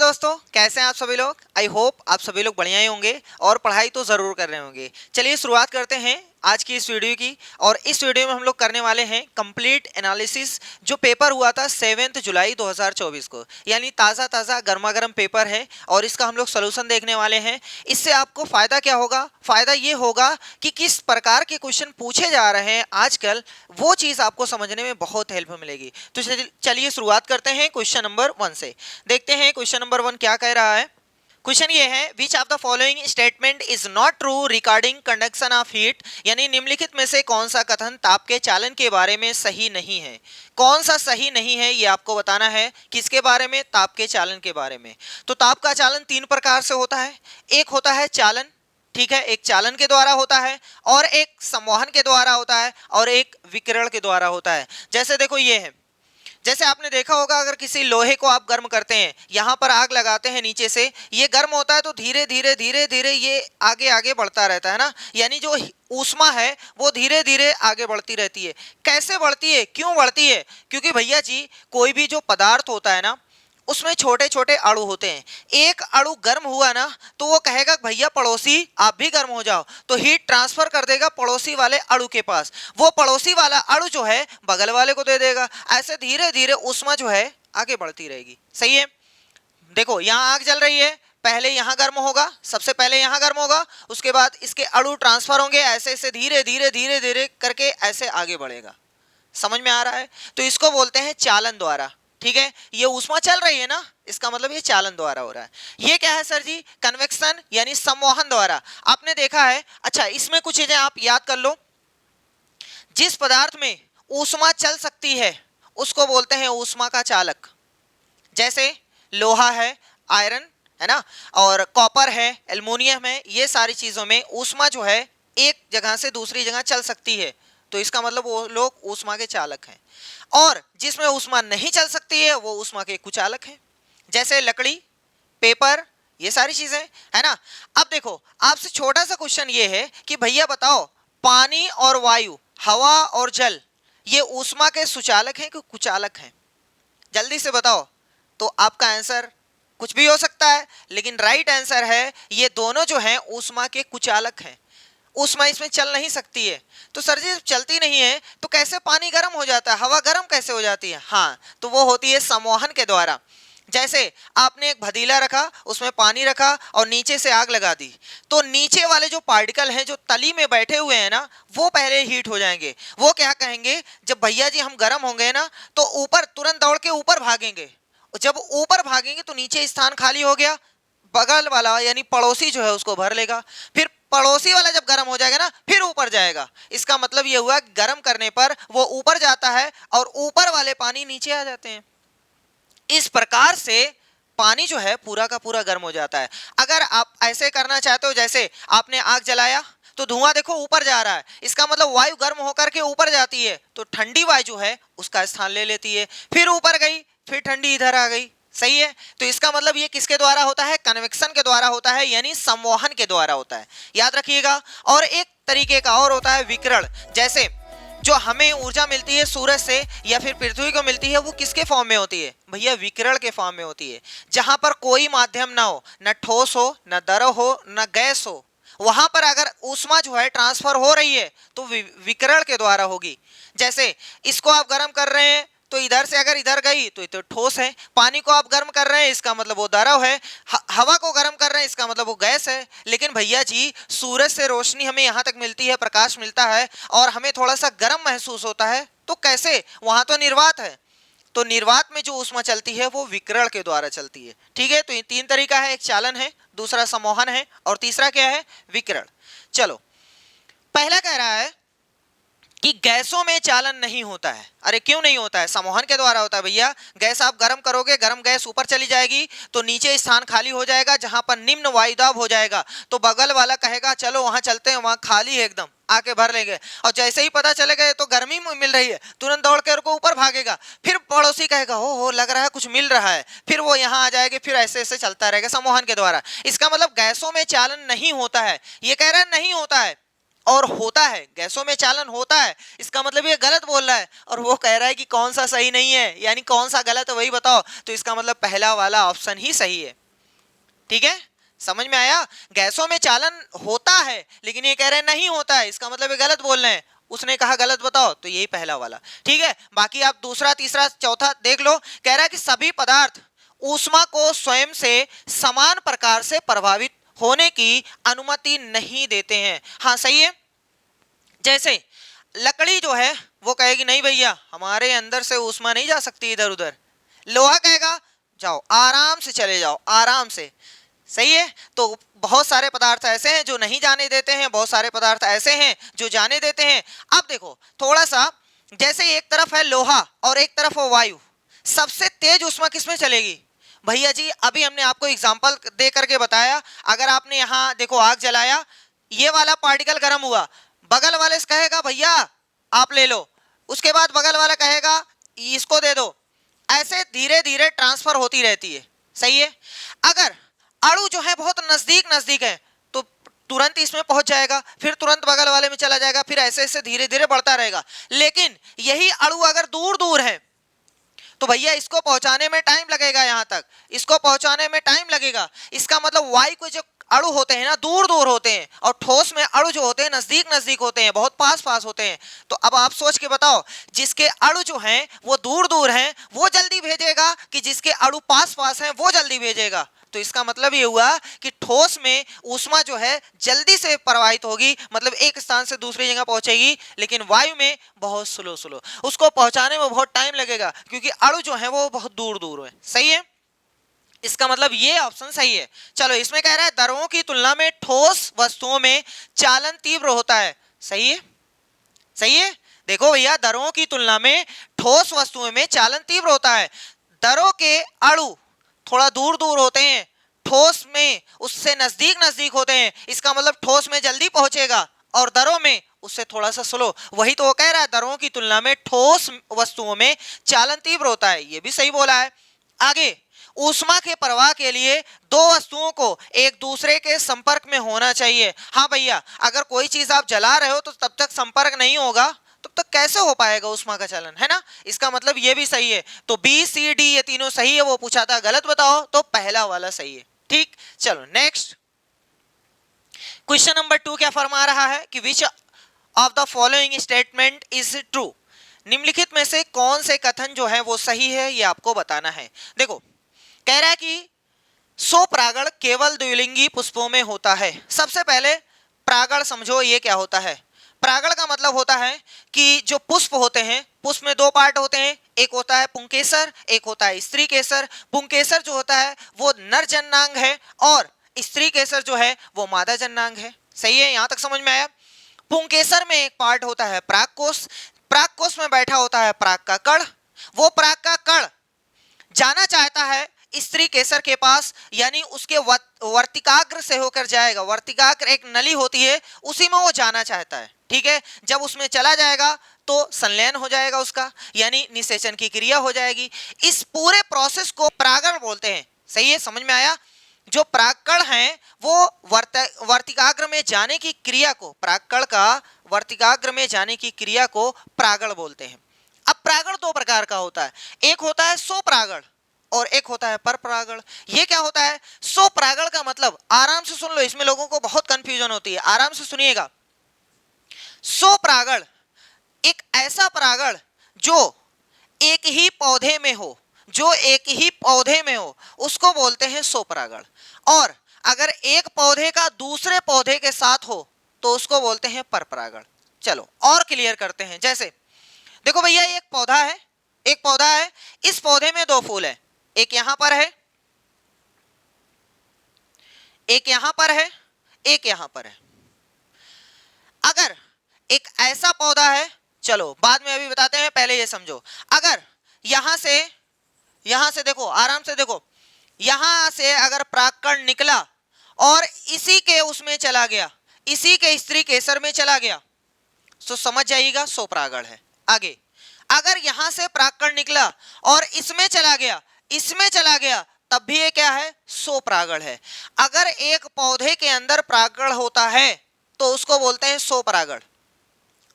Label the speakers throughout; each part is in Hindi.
Speaker 1: दोस्तों, कैसे हैं आप सभी लोग। आई होप आप सभी लोग बढ़िया ही होंगे और पढ़ाई तो ज़रूर कर रहे होंगे। चलिए शुरुआत करते हैं आज की इस वीडियो की। और इस वीडियो में हम लोग करने वाले हैं कंप्लीट एनालिसिस, जो पेपर हुआ था 7 जुलाई 2024 को, यानी ताज़ा ताज़ा गर्मा गर्म पेपर है और इसका हम लोग सोल्यूशन देखने वाले हैं। इससे आपको फ़ायदा क्या होगा? फ़ायदा ये होगा कि किस प्रकार के क्वेश्चन पूछे जा रहे हैं आजकल, वो चीज़ आपको समझने में बहुत हेल्प मिलेगी। तो चलिए शुरुआत करते हैं क्वेश्चन नंबर 1 से। देखते हैं क्वेश्चन नंबर 1 क्या कह रहा है। क्वेश्चन ये है, which of the following statement is not true regarding conduction of heat, यानी निम्नलिखित में से कौन सा कथन ताप के चालन के बारे में सही नहीं है। कौन सा सही नहीं है ये आपको बताना है। किसके बारे में? ताप के चालन के बारे में। तो ताप का चालन 3 प्रकार से होता है। एक होता है चालन, ठीक है, एक चालन के द्वारा होता है, और एक संवहन के द्वारा होता है, और एक विकिरण के द्वारा होता है। जैसे देखो ये है, जैसे आपने देखा होगा, अगर किसी लोहे को आप गर्म करते हैं, यहाँ पर आग लगाते हैं नीचे से, ये गर्म होता है तो धीरे धीरे धीरे धीरे ये आगे आगे बढ़ता रहता है ना, यानी जो ऊष्मा है वो धीरे धीरे आगे बढ़ती रहती है। कैसे बढ़ती है, क्यों बढ़ती है? क्योंकि भैया जी, कोई भी जो पदार्थ होता है ना, उसमें छोटे छोटे अणु होते हैं। एक अणु गर्म हुआ ना, तो वो कहेगा भैया पड़ोसी आप भी गर्म हो जाओ, तो हीट ट्रांसफर कर देगा पड़ोसी वाले अणु के पास। वो पड़ोसी वाला अणु जो है बगल वाले को दे देगा। ऐसे धीरे धीरे ऊष्मा जो है आगे बढ़ती रहेगी। सही है। देखो यहाँ आग जल रही है, पहले यहाँ गर्म होगा, सबसे पहले यहाँ गर्म होगा, उसके बाद इसके अणु ट्रांसफर होंगे, ऐसे ऐसे धीरे धीरे धीरे धीरे करके ऐसे आगे बढ़ेगा। समझ में आ रहा है? तो इसको बोलते हैं चालन द्वारा। ठीक है, ये ऊष्मा चल रही है ना, इसका मतलब ये चालन द्वारा हो रहा है। ये क्या है सर जी? कन्वेक्शन यानी संवहन द्वारा। आपने देखा है। अच्छा, इसमें कुछ चीजें आप याद कर लो। जिस पदार्थ में ऊष्मा चल सकती है उसको बोलते हैं ऊष्मा का चालक। जैसे लोहा है, आयरन है ना, और कॉपर है, एल्युमिनियम है, ये सारी चीजों में ऊष्मा जो है एक जगह से दूसरी जगह चल सकती है, तो इसका मतलब वो लोग ऊष्मा के चालक हैं। और जिसमें ऊष्मा नहीं चल सकती है वो ऊष्मा के कुचालक हैं। जैसे लकड़ी, पेपर, ये सारी चीजें है ना। अब देखो, आपसे छोटा सा क्वेश्चन ये है कि भैया बताओ, पानी और वायु, हवा और जल, ये ऊष्मा के सुचालक हैं कि कुचालक हैं? जल्दी से बताओ। तो आपका आंसर कुछ भी हो सकता है, लेकिन राइट आंसर है ये दोनों जो हैं ऊष्मा के कुचालक हैं। ऊष्मा इसमें चल नहीं सकती है। तो सर जी चलती नहीं है तो कैसे पानी गर्म हो जाता है, हवा गर्म कैसे हो जाती है? हाँ, तो वो होती है संवहन के द्वारा। जैसे आपने एक भदीला रखा, उसमें पानी रखा और नीचे से आग लगा दी, तो नीचे वाले जो पार्टिकल हैं जो तली में बैठे हुए हैं ना, वो पहले हीट हो जाएंगे। वो क्या कहेंगे, जब भैया जी हम गर्म होंगे ना, तो ऊपर तुरंत दौड़ के ऊपर भागेंगे। जब ऊपर भागेंगे तो नीचे स्थान खाली हो गया, बगल वाला यानी पड़ोसी जो है उसको भर लेगा। फिर पड़ोसी वाला जब गर्म हो जाएगा ना, फिर ऊपर जाएगा। इसका मतलब ये हुआ कि गर्म करने पर वो ऊपर जाता है और ऊपर वाले पानी नीचे आ जाते हैं। इस प्रकार से पानी जो है पूरा का पूरा गर्म हो जाता है। अगर आप ऐसे करना चाहते हो, जैसे आपने आग जलाया तो धुआं देखो ऊपर जा रहा है, इसका मतलब वायु गर्म होकर के ऊपर जाती है, तो ठंडी वायु जो है उसका स्थान ले लेती है, फिर ऊपर गई, फिर ठंडी इधर आ गई। सही है। तो इसका मतलब ये किसके द्वारा होता है? कन्वेक्शन के द्वारा होता है, यानी संवहन के द्वारा होता है। याद रखिएगा। और एक तरीके का और होता है विकिरण। जैसे जो हमें ऊर्जा मिलती है सूरज से या फिर पृथ्वी को मिलती है, वो किसके फॉर्म में होती है? भैया विकिरण के फॉर्म में होती है। जहां पर कोई माध्यम ना हो, न ठोस हो, न द्रव हो, न गैस हो, वहां पर अगर ऊष्मा जो है ट्रांसफर हो रही है तो विकिरण के द्वारा होगी। जैसे इसको आप गर्म कर रहे हैं तो इधर से अगर इधर गई तो ये तो ठोस है। पानी को आप गर्म कर रहे हैं, इसका मतलब वो द्रव है। हवा को गर्म कर रहे हैं, इसका मतलब वो गैस है। लेकिन भैया जी, सूरज से रोशनी हमें यहाँ तक मिलती है, प्रकाश मिलता है, और हमें थोड़ा सा गर्म महसूस होता है, तो कैसे? वहां तो निर्वात है। तो निर्वात में जो ऊष्मा चलती है वो विकिरण के द्वारा चलती है। ठीक है, तो ये 3 तरीका है, एक चालन है, दूसरा संवहन है, और तीसरा क्या है? विकिरण। चलो, पहला कह रहा है कि गैसों में चालन नहीं होता है। अरे क्यों नहीं होता है? संवहन के द्वारा होता है भैया। गैस आप गर्म करोगे, गर्म गैस ऊपर चली जाएगी तो नीचे स्थान खाली हो जाएगा, जहां पर निम्न वायुदाब हो जाएगा, तो बगल वाला कहेगा चलो वहां चलते हैं, वहां खाली है एकदम, आके भर लेंगे। और जैसे ही पता चलेगा तो गर्मी मिल रही है, तुरंत दौड़ के उसको ऊपर भागेगा। फिर पड़ोसी कहेगा हो लग रहा है कुछ मिल रहा है, फिर वो यहाँ आ जाएगी, फिर ऐसे ऐसे चलता रहेगा संवहन के द्वारा। इसका मतलब गैसों में चालन नहीं होता है, ये कह रहा है नहीं होता है। और होता है, गैसों में चालन होता है, इसका मतलब ये गलत बोल रहा है और वो कह रहा है कि कौन सा सही नहीं है, यानी कौन सा गलत है वही बताओ, तो इसका मतलब पहला वाला ऑप्शन ही सही है। ठीक है, समझ में आया? गैसों में चालन होता है लेकिन ये कह रहे हैं नहीं होता है, इसका मतलब ये गलत बोल रहे हैं, उसने कहा गलत बताओ, तो यही पहला वाला। ठीक है, बाकी आप दूसरा तीसरा चौथा देख लो। कह रहा है कि सभी पदार्थ ऊष्मा को स्वयं से समान प्रकार से प्रभावित होने की अनुमति नहीं देते हैं। हाँ सही है, जैसे लकड़ी जो है वो कहेगी नहीं भैया हमारे अंदर से ऊष्मा नहीं जा सकती इधर उधर, लोहा कहेगा जाओ आराम से चले जाओ आराम से। सही है, तो बहुत सारे पदार्थ ऐसे हैं जो नहीं जाने देते हैं, बहुत सारे पदार्थ ऐसे हैं जो जाने देते हैं। अब देखो थोड़ा सा, जैसे एक तरफ है लोहा और एक तरफ है वायु, सबसे तेज ऊष्मा किसमें चलेगी? भैया जी अभी हमने आपको एग्जांपल दे करके बताया, अगर आपने यहाँ देखो आग जलाया, ये वाला पार्टिकल गर्म हुआ, बगल वाले से कहेगा भैया आप ले लो, उसके बाद बगल वाला कहेगा इसको दे दो, ऐसे धीरे धीरे ट्रांसफर होती रहती है। सही है, अगर अणु जो है बहुत नजदीक नजदीक है तो तुरंत इसमें पहुंच जाएगा, फिर तुरंत बगल वाले में चला जाएगा, फिर ऐसे ऐसे धीरे धीरे बढ़ता रहेगा। लेकिन यही अणु अगर दूर दूर है तो भैया इसको पहुंचाने में टाइम लगेगा, यहां तक इसको पहुंचाने में टाइम लगेगा। इसका मतलब वायु के जो अणु होते हैं ना दूर दूर होते हैं, और ठोस में अणु जो होते हैं नजदीक नजदीक होते हैं, बहुत पास पास होते हैं। तो अब आप सोच के बताओ, जिसके अणु जो हैं वो दूर दूर हैं वो जल्दी भेजेगा कि जिसके अणु पास पास हैं वो जल्दी भेजेगा? तो इसका मतलब ये हुआ कि ठोस में ऊष्मा जो है जल्दी से प्रवाहित होगी, मतलब एक स्थान से दूसरी जगह पहुंचेगी, लेकिन वायु में बहुत स्लो स्लो, उसको पहुंचाने में बहुत टाइम लगेगा क्योंकि अणु जो है वो बहुत दूर दूर है। सही है, इसका मतलब ये ऑप्शन सही है। चलो इसमें कह रहा है द्रवों की तुलना में ठोस वस्तुओं में चालन तीव्र होता है। सही है, सही है, देखो भैया द्रवों की तुलना में ठोस वस्तुओं में चालन तीव्र होता है। द्रव के अणु थोड़ा दूर दूर होते हैं, ठोस में उससे नजदीक नजदीक होते हैं, इसका मतलब ठोस में जल्दी पहुंचेगा और द्रव में उससे थोड़ा सा स्लो। वही तो वो कह रहा है द्रवों की तुलना में ठोस वस्तुओं में चालन तीव्र होता है, ये भी सही बोला है। आगे, ऊष्मा के प्रवाह के लिए दो वस्तुओं को एक दूसरे के संपर्क में होना चाहिए। हाँ भैया, अगर कोई चीज आप जला रहे हो तो तब तक संपर्क नहीं होगा, तब तक कैसे हो पाएगा ऊष्मा का चलन, है ना? इसका मतलब ये भी सही है। तो बी सी डी ये तीनों सही है, वो पूछा था गलत बताओ, तो पहला वाला सही है। ठीक, चलो नेक्स्ट क्वेश्चन नंबर 2 क्या फरमा रहा है कि which of the following statement is true, निम्नलिखित में से कौन से कथन जो है वो सही है, ये आपको बताना है। देखो कह रहा है कि स्वपरागण केवल द्विलिंगी पुष्पों में होता है। सबसे पहले परागण समझो ये क्या होता है। परागण का मतलब होता है कि जो पुष्प होते हैं, पुष्प में दो पार्ट होते हैं, एक होता है पुंकेसर, एक होता है स्त्री केसर। पुंकेसर जो होता है वो नर जननांग है और स्त्री केसर जो है वो मादा जननांग है। सही है, यहां तक समझ में आया? पुंकेसर में एक पार्ट होता है परागकोश, परागकोश में बैठा होता है पराग का कण, वो पराग का कण जाना चाहता है स्त्री केसर के पास, यानी उसके वर्तिकाग्र से होकर जाएगा। वर्तिकाग्र एक नली होती है, उसी में वो जाना चाहता है। ठीक है, जब उसमें चला जाएगा तो संलयन हो जाएगा उसका, यानी निषेचन की क्रिया हो जाएगी। इस पूरे प्रोसेस को परागण बोलते हैं। सही है, समझ में आया? जो परागकण हैं वो वर्तिकाग्र में जाने की क्रिया को, परागकण का वर्तिकाग्र में जाने की क्रिया को परागण बोलते हैं। अब परागण दो प्रकार का होता है, एक होता है स्वपरागण और एक होता है परपरागण। ये क्या होता है? स्वपरागण का मतलब, आराम से सुन लो, इसमें लोगों को बहुत कंफ्यूजन होती है, आराम से सुनिएगा। स्वपरागण एक ऐसा परागण जो एक ही पौधे में हो, जो एक ही पौधे में हो, उसको बोलते हैं स्वपरागण। और अगर एक पौधे का दूसरे पौधे के साथ हो तो उसको बोलते हैं परपरागण। चलो और क्लियर करते हैं। जैसे देखो भैया, एक पौधा है, एक पौधा है, इस पौधे में दो फूल है, एक यहां पर है, एक यहां पर है, एक यहां पर है। अगर एक ऐसा पौधा है, चलो बाद में अभी बताते हैं, पहले ये समझो। अगर यहां से देखो, आराम से देखो, यहां से अगर परागकण निकला और इसी के उसमें चला गया, इसी के स्त्री केसर में चला गया, तो समझ जाइएगा स्वपरागण है। आगे, अगर यहां से परागकण निकला और इसमें चला गया, इसमें चला गया, तब भी ये क्या है? स्वपरागण है। अगर एक पौधे के अंदर परागकण होता है तो उसको बोलते हैं स्वपरागण।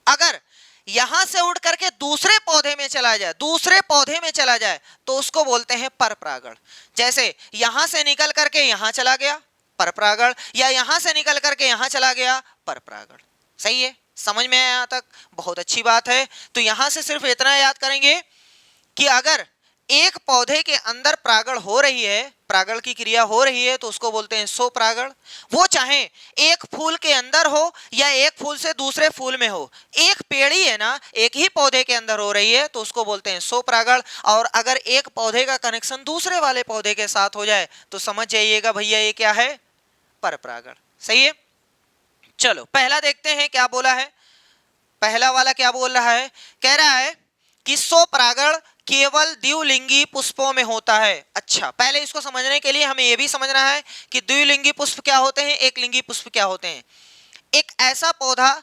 Speaker 1: अगर यहां से उड़ करके दूसरे पौधे में चला जाए, दूसरे पौधे में चला जाए, तो उसको बोलते हैं परपरागण। जैसे यहां से निकल करके यहां चला गया, परपरागण, या यहां से निकल करके यहां चला गया, परपरागण। सही है, समझ में आया यहां तक? बहुत अच्छी बात है। तो यहां से सिर्फ इतना याद करेंगे कि अगर एक पौधे के अंदर परागण हो रही है, परागण की क्रिया हो रही है, तो उसको बोलते हैं स्वपरागण। वो चाहे एक फूल के अंदर हो या एक फूल से दूसरे फूल में हो, एक पेड़ी है ना, एक ही पौधे के अंदर हो रही है, तो उसको बोलते हैं स्वपरागण। और अगर एक पौधे का कनेक्शन दूसरे वाले पौधे के साथ हो जाए तो समझ जाइएगा भैया ये क्या है, परपरागण। सही है, चलो पहला देखते हैं क्या बोला है। पहला वाला क्या बोल रहा है, कह रहा है कि स्वपरागण केवल द्विलिंगी पुष्पों में होता है। अच्छा, पहले इसको समझने के लिए हमें यह भी समझना है कि द्विलिंगी पुष्प क्या होते हैं, एक लिंगी पुष्प क्या होते हैं। एक ऐसा पौधा,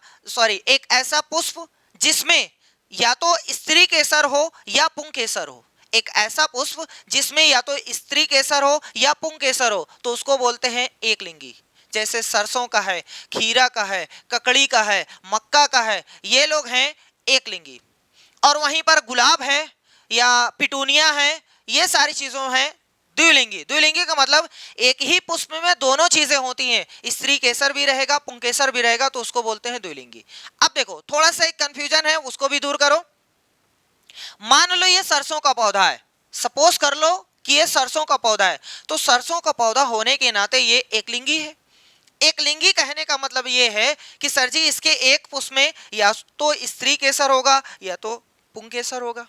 Speaker 1: एक ऐसा पुष्प जिसमें या तो स्त्री केसर हो या पुंकेसर हो, एक ऐसा पुष्प जिसमें या तो स्त्री केसर हो या पुंकेसर हो, तो उसको बोलते हैं एक लिंगी। जैसे सरसों का है, खीरा का है, ककड़ी का है, मक्का का है, ये लोग हैं एक लिंगी। और वहीं पर गुलाब है या पिटूनिया है, ये सारी चीजों हैं द्विलिंगी। द्विलिंगी का मतलब एक ही पुष्प में दोनों चीजें होती हैं, स्त्री केसर भी रहेगा, पुंकेसर भी रहेगा, तो उसको बोलते हैं द्विलिंगी। अब देखो थोड़ा सा एक कंफ्यूजन है, उसको भी दूर करो। मान लो ये सरसों का पौधा है, सपोज कर लो कि ये सरसों का पौधा है, तो सरसों का पौधा होने के नाते ये एक लिंगी है। एक लिंगी कहने का मतलब ये है कि सर जी इसके एक पुष्प में या तो स्त्री केसर होगा या तो पुंकेसर होगा।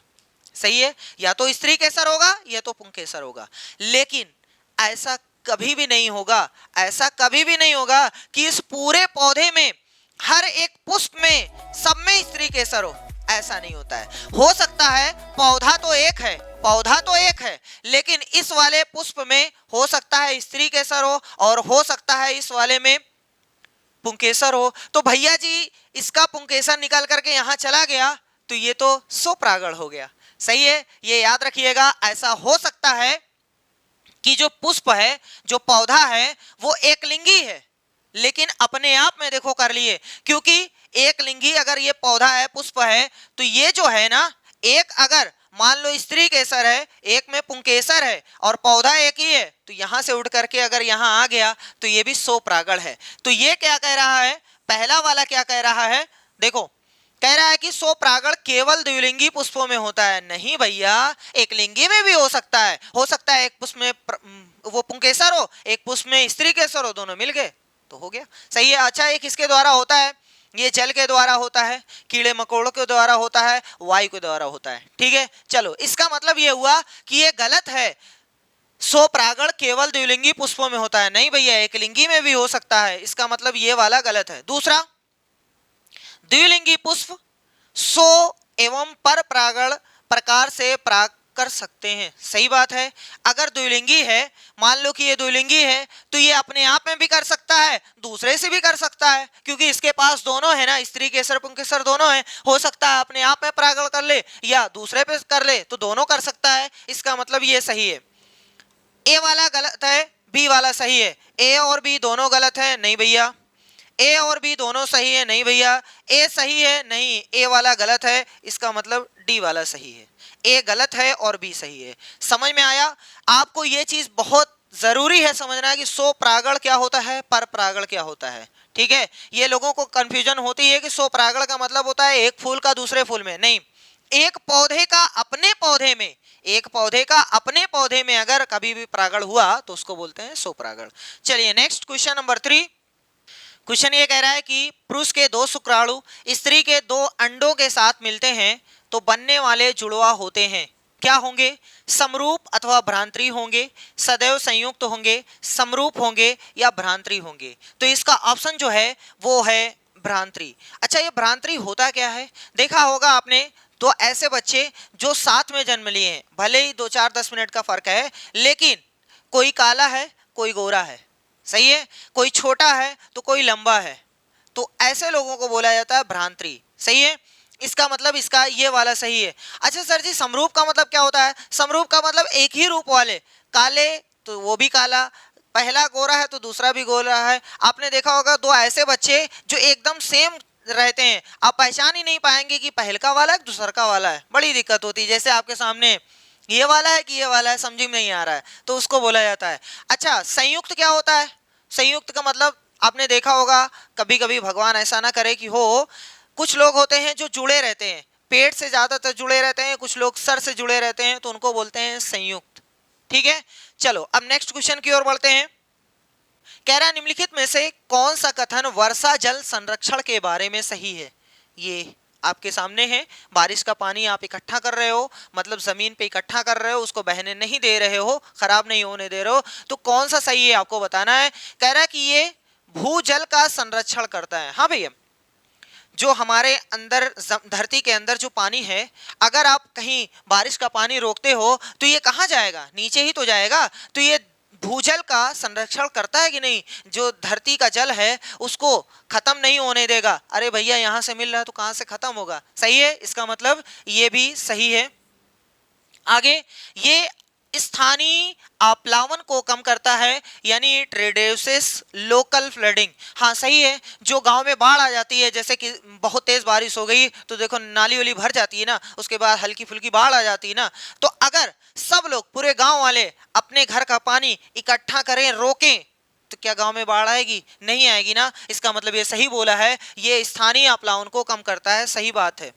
Speaker 1: सही है, या तो स्त्री केसर होगा या तो पुंकेसर होगा। लेकिन ऐसा कभी भी नहीं होगा, ऐसा कभी भी नहीं होगा कि इस पूरे पौधे में हर एक पुष्प में सब में स्त्री केसर हो, ऐसा नहीं होता है। हो सकता है पौधा तो एक है, पौधा तो एक है, लेकिन इस वाले पुष्प में हो सकता है स्त्री केसर हो और हो सकता है इस वाले में पुंकेसर हो। तो भैया जी इसका पुंकेसर निकाल करके यहां चला गया तो ये तो स्वपरागण हो गया। सही है, ये याद रखिएगा। ऐसा हो सकता है कि जो पुष्प है, जो पौधा है, वो एक लिंगी है, लेकिन अपने आप में देखो कर लिए, क्योंकि एक लिंगी अगर ये पौधा है, पुष्प है, तो ये जो है ना, एक अगर मान लो स्त्री केसर है, एक में पुंकेसर है और पौधा एक ही है, तो यहां से उड़ करके अगर यहां आ गया तो ये भी स्वपरागण है। तो ये क्या कह रहा है, पहला वाला क्या कह रहा है, देखो कह रहा है कि स्वपरागण केवल द्विलिंगी पुष्पों में होता है। नहीं भैया, एक लिंगी में भी हो सकता है। हो सकता है एक पुष्प में वो पुंकेसर हो, एक पुष्प में स्त्री केसर हो, दोनों मिल गए तो हो गया। सही है। अच्छा, एक किसके द्वारा होता है, ये जल के द्वारा होता है, कीड़े मकोड़ों के द्वारा होता है, वायु के द्वारा होता है। ठीक है, चलो इसका मतलब ये हुआ कि ये गलत है, स्वपरागण केवल द्विलिंगी पुष्पों में होता है। नहीं भैया, एक लिंगी में भी हो सकता है, इसका मतलब ये वाला गलत है। दूसरा, द्विलिंगी पुष्प सो एवं पर परागण प्रकार से पराग कर सकते हैं। सही बात है। अगर द्विलिंगी है, मान लो कि ये द्विलिंगी है, तो ये अपने आप में भी कर सकता है, दूसरे से भी कर सकता है, क्योंकि इसके पास दोनों है ना, स्त्री केसर पुंकेसर दोनों है। हो सकता है अपने आप में परागण कर ले या दूसरे पे कर ले, तो दोनों कर सकता है। इसका मतलब ये सही है। ए वाला गलत है, बी वाला सही है। ए और बी दोनों गलत है। नहीं भैया, ए और बी दोनों सही है। नहीं भैया, ए सही है। नहीं, ए वाला गलत है, इसका मतलब डी वाला सही है। ए गलत है और बी सही है। समझ में आया? आपको ये चीज बहुत जरूरी है समझना कि स्वपरागण क्या होता है, परपरागण क्या होता है। ठीक है, ये लोगों को कंफ्यूजन होती है कि स्वपरागण का मतलब होता है एक फूल का दूसरे फूल में। नहीं, एक पौधे का अपने पौधे में, एक पौधे का अपने पौधे में अगर कभी भी परागण हुआ तो उसको बोलते हैं स्वपरागण। चलिए नेक्स्ट क्वेश्चन नंबर 3। क्वेश्चन ये कह रहा है कि पुरुष के दो शुक्राणु स्त्री के दो अंडों के साथ मिलते हैं तो बनने वाले जुड़वा होते हैं, क्या होंगे? समरूप अथवा भ्रांतरी होंगे, सदैव संयुक्त होंगे, समरूप होंगे या भ्रांतरी होंगे। तो इसका ऑप्शन जो है वो है भ्रांतरी। अच्छा, ये भ्रांतरी होता क्या है? देखा होगा आपने, तो ऐसे बच्चे जो साथ में जन्म लिए हैं, भले ही 2-4-10 मिनट का फर्क है, लेकिन कोई काला है कोई गोरा है, सही है, कोई छोटा है तो कोई लंबा है, तो ऐसे लोगों को बोला जाता है भ्रांतरी। सही है, इसका मतलब इसका ये वाला सही है। अच्छा सर जी, समरूप का मतलब क्या होता है? समरूप का मतलब एक ही रूप वाले, काले तो वो भी काला, पहला गोरा है तो दूसरा भी गोरा है। आपने देखा होगा दो ऐसे बच्चे जो एकदम सेम रहते हैं, आप पहचान ही नहीं पाएंगे कि पहल का वाला है दूसरा का वाला है, बड़ी दिक्कत होती है। जैसे आपके सामने ये वाला है कि ये वाला है, समझ में नहीं आ रहा है, तो उसको बोला जाता है। अच्छा, संयुक्त क्या होता है? संयुक्त का मतलब आपने देखा होगा, कभी कभी भगवान ऐसा ना करे कि हो, कुछ लोग होते हैं जो जुड़े रहते हैं, पेट से ज्यादातर जुड़े रहते हैं, कुछ लोग सर से जुड़े रहते हैं, तो उनको बोलते हैं संयुक्त। ठीक है, चलो अब नेक्स्ट क्वेश्चन की ओर बढ़ते हैं। कह रहा है निम्नलिखित में से कौन सा कथन वर्षा जल संरक्षण के बारे में सही है? ये आपके सामने है, बारिश का पानी आप इकट्ठा कर रहे हो, मतलब जमीन पे इकट्ठा कर रहे हो, उसको बहने नहीं दे रहे हो, खराब नहीं होने दे रहे हो, तो कौन सा सही है आपको बताना है। कह रहा है कि ये भूजल का संरक्षण करता है। हाँ भैया, जो हमारे अंदर धरती के अंदर जो पानी है, अगर आप कहीं बारिश का पानी रोकते हो तो ये कहाँ जाएगा? नीचे ही तो जाएगा। तो ये भूजल का संरक्षण करता है कि नहीं? जो धरती का जल है उसको खत्म नहीं होने देगा। अरे भैया यहाँ से मिल रहा है तो कहाँ से खत्म होगा? सही है, इसका मतलब ये भी सही है। आगे, ये स्थानीय आप्लावन को कम करता है, यानी इट रिड्यूसेस लोकल फ्लडिंग। हाँ सही है, जो गांव में बाढ़ आ जाती है, जैसे कि बहुत तेज बारिश हो गई तो देखो नाली वाली भर जाती है ना, उसके बाद हल्की फुल्की बाढ़ आ जाती है ना, तो अगर सब लोग पूरे गांव वाले अपने घर का पानी इकट्ठा करें, रोकें, तो क्या गांव में बाढ़ आएगी? नहीं आएगी ना। इसका मतलब ये सही बोला है, ये स्थानीय आप्लावन को कम करता है, सही बात है।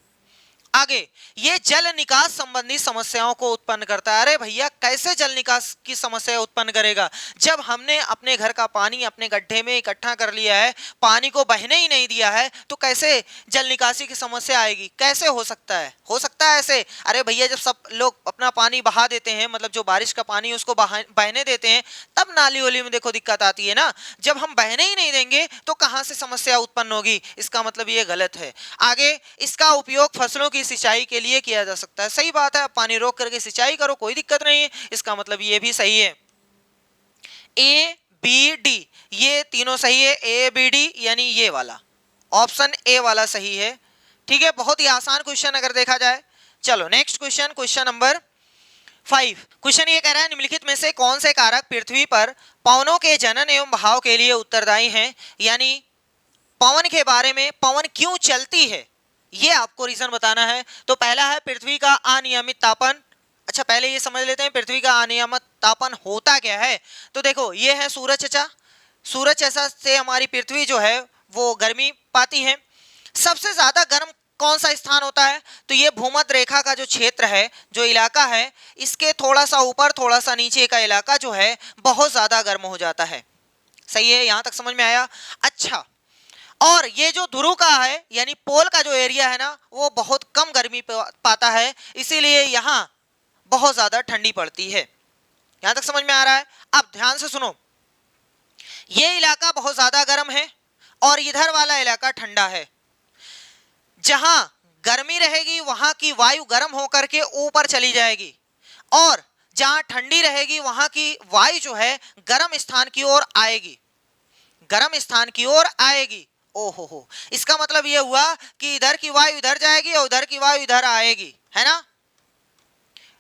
Speaker 1: आगे, ये जल निकास संबंधी समस्याओं को उत्पन्न करता है। अरे भैया, कैसे जल निकास की समस्या उत्पन्न करेगा? जब हमने अपने घर का पानी अपने गड्ढे में इकट्ठा कर लिया है, पानी को बहने ही नहीं दिया है, तो कैसे जल निकासी की समस्या आएगी? कैसे हो सकता है? हो सकता है ऐसे? अरे भैया, जब सब लोग अपना पानी बहा देते हैं, मतलब जो बारिश का पानी उसको बहने देते हैं, तब नाली वाली में देखो दिक्कत आती है ना। जब हम बहने ही नहीं देंगे तो कहां से समस्या उत्पन्न होगी? इसका मतलब ये गलत है। आगे, इसका उपयोग फसलों की सिंचाई के लिए किया जा सकता है। सही बात है, पानी रोक करके सिंचाई करो, कोई दिक्कत नहीं है, इसका मतलब ये भी सही है। ए बी डी, ये तीनों सही है। ए बी डी यानी ये वाला ऑप्शन ए वाला सही है। ठीक है, बहुत ही आसान क्वेश्चन अगर देखा जाए। चलो next question, question number 5। Question ये कह रहा है निम्नलिखित में से कौन से कारक पृथ्वी पर पवनों के जनन एवं बहाव के लिए उत्तरदायी हैं? यानी पवन के बारे में, पवन क्यों चलती है, ये आपको रीजन बताना है। तो पहला है पृथ्वी का अनियमित तापन। अच्छा, पहले ये समझ लेते हैं पृथ्वी का अनियमित तापन होता क्या है। तो देखो, ये है सूरज चचा, सूरज चचा से हमारी पृथ्वी जो है वो गर्मी पाती है। सबसे ज्यादा गर्म कौन सा स्थान होता है? तो ये भूमध्य रेखा का जो क्षेत्र है, जो इलाका है, इसके थोड़ा सा ऊपर थोड़ा सा नीचे का इलाका जो है बहुत ज्यादा गर्म हो जाता है। सही है, यहां तक समझ में आया? अच्छा, और ये जो ध्रुव का है यानी पोल का जो एरिया है ना, वो बहुत कम गर्मी पाता है, इसीलिए यहाँ बहुत ज्यादा ठंडी पड़ती है। यहां तक समझ में आ रहा है? अब ध्यान से सुनो, ये इलाका बहुत ज्यादा गर्म है और इधर वाला इलाका ठंडा है। जहां गर्मी रहेगी वहां की वायु गर्म होकर के ऊपर चली जाएगी, और जहां ठंडी रहेगी वहां की वायु जो है गर्म स्थान की ओर आएगी, गर्म स्थान की ओर आएगी। ओहो हो, इसका मतलब यह हुआ कि इधर की वायु इधर जाएगी और उधर की वायु इधर आएगी, है ना?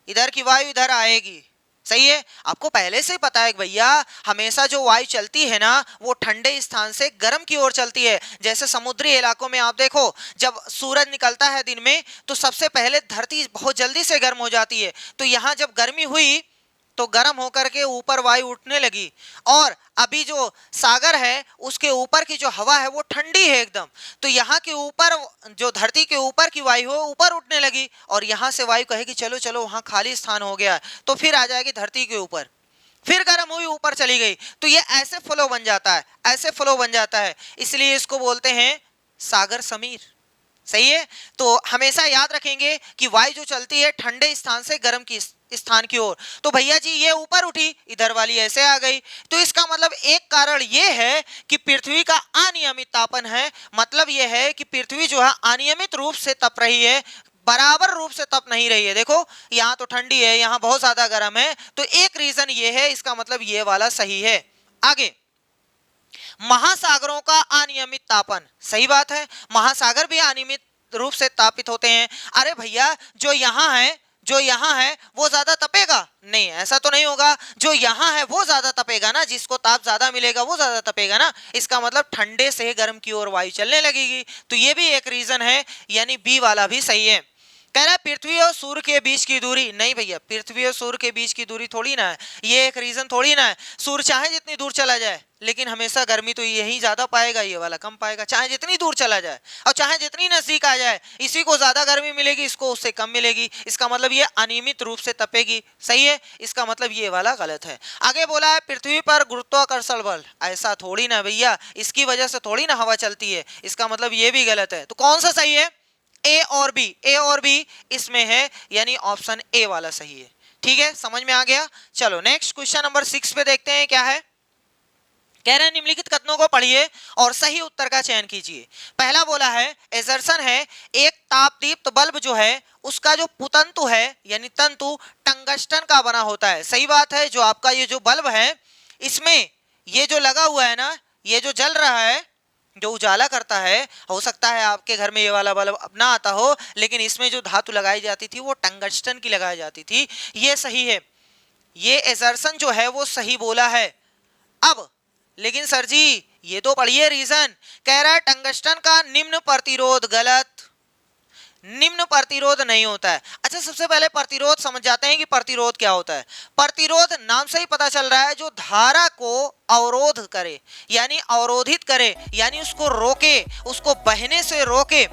Speaker 1: इधर की वायु इधर आएगी। सही है, आपको पहले से ही पता है भैया, हमेशा जो वायु चलती है ना वो ठंडे स्थान से गर्म की ओर चलती है। जैसे समुद्री इलाकों में आप देखो, जब सूरज निकलता है दिन में तो सबसे पहले धरती बहुत जल्दी से गर्म हो जाती है, तो यहाँ जब गर्मी हुई तो गर्म होकर के ऊपर वायु उठने लगी, और अभी जो सागर है उसके ऊपर की जो हवा है वो ठंडी है एकदम, तो यहाँ के ऊपर जो धरती के ऊपर की वायु है ऊपर उठने लगी, और यहाँ से वायु कहेगी चलो चलो वहाँ खाली स्थान हो गया, तो फिर आ जाएगी धरती के ऊपर, फिर गर्म हुई ऊपर चली गई। तो ये ऐसे फ्लो बन जाता है, ऐसे फ्लो बन जाता है, इसलिए इसको बोलते हैं सागर समीर। सही है, तो हमेशा याद रखेंगे कि वायु जो चलती है ठंडे स्थान से गर्म की स्थान की ओर। तो भैया जी ये ऊपर उठी, इधर वाली ऐसे आ गई, तो इसका मतलब एक कारण ये है कि पृथ्वी का अनियमित तापन है। मतलब ये है कि पृथ्वी जो है अनियमित रूप से तप रही है, बराबर रूप से तप नहीं रही है। देखो यहाँ तो ठंडी है, यहाँ बहुत ज्यादा गर्म है, तो एक रीजन ये है, इसका मतलब ये वाला सही है। आगे, महासागरों का अनियमित तापन। सही बात है, महासागर भी अनियमित रूप से तापित होते हैं। अरे भैया, जो यहाँ है जो यहाँ है वो ज्यादा तपेगा? नहीं, ऐसा तो नहीं होगा। जो यहाँ है वो ज्यादा तपेगा ना, जिसको ताप ज्यादा मिलेगा वो ज्यादा तपेगा ना। इसका मतलब ठंडे से गर्म की ओर वायु चलने लगेगी। तो ये भी एक रीजन है, यानी बी वाला भी सही है। कह रहा है पृथ्वी और सूर्य के बीच की दूरी, नहीं भैया, पृथ्वी और सूर्य के बीच की दूरी थोड़ी ना है, ये एक रीजन थोड़ी ना है। सूर्य चाहे जितनी दूर चला जाए, लेकिन हमेशा गर्मी तो यही ज्यादा पाएगा, ये वाला कम पाएगा। चाहे जितनी दूर चला जाए और चाहे जितनी नजदीक आ जाए, इसी को ज्यादा गर्मी मिलेगी, इसको उससे कम मिलेगी। इसका मतलब ये अनियमित रूप से तपेगी। सही है, इसका मतलब ये वाला गलत है। आगे बोला है पृथ्वी पर गुरुत्वाकर्षण बल, ऐसा थोड़ी ना भैया, इसकी वजह से थोड़ी ना हवा चलती है। इसका मतलब ये भी गलत है। तो कौन सा सही है? ए और बी, ए और बी इसमें है, यानी ऑप्शन ए वाला सही है। ठीक है, समझ में आ गया। चलो नेक्स्ट क्वेश्चन नंबर 6 पे देखते हैं क्या है। कह रहे हैं निम्नलिखित कथनों को पढ़िए और सही उत्तर का चयन कीजिए। पहला बोला है एजर्सन है, एक तापदीप्त बल्ब जो है उसका जो पुतंतु है यानी तंतु टंगस्टन का बना होता है। सही बात है। जो आपका ये जो बल्ब है, इसमें ये जो लगा हुआ है ना, ये जो जल रहा है, जो उजाला करता है, हो सकता है आपके घर में ये वाला बल्ब अब ना आता हो, लेकिन इसमें जो धातु लगाई जाती थी वो टंगस्टन की लगाई जाती थी। ये सही है, ये एजर्सन जो है वो सही बोला है। अब लेकिन सर जी ये तो पढ़िए रीजन। कह रहा है टंगस्टन का निम्न प्रतिरोध, गलत। निम्न प्रतिरोध नहीं होता है। अच्छा, सबसे पहले प्रतिरोध समझ जाते हैं कि प्रतिरोध क्या होता है। प्रतिरोध नाम से ही पता चल रहा है, जो धारा को अवरोध करे, यानी अवरोधित करे, यानी उसको रोके, उसको बहने से रोके।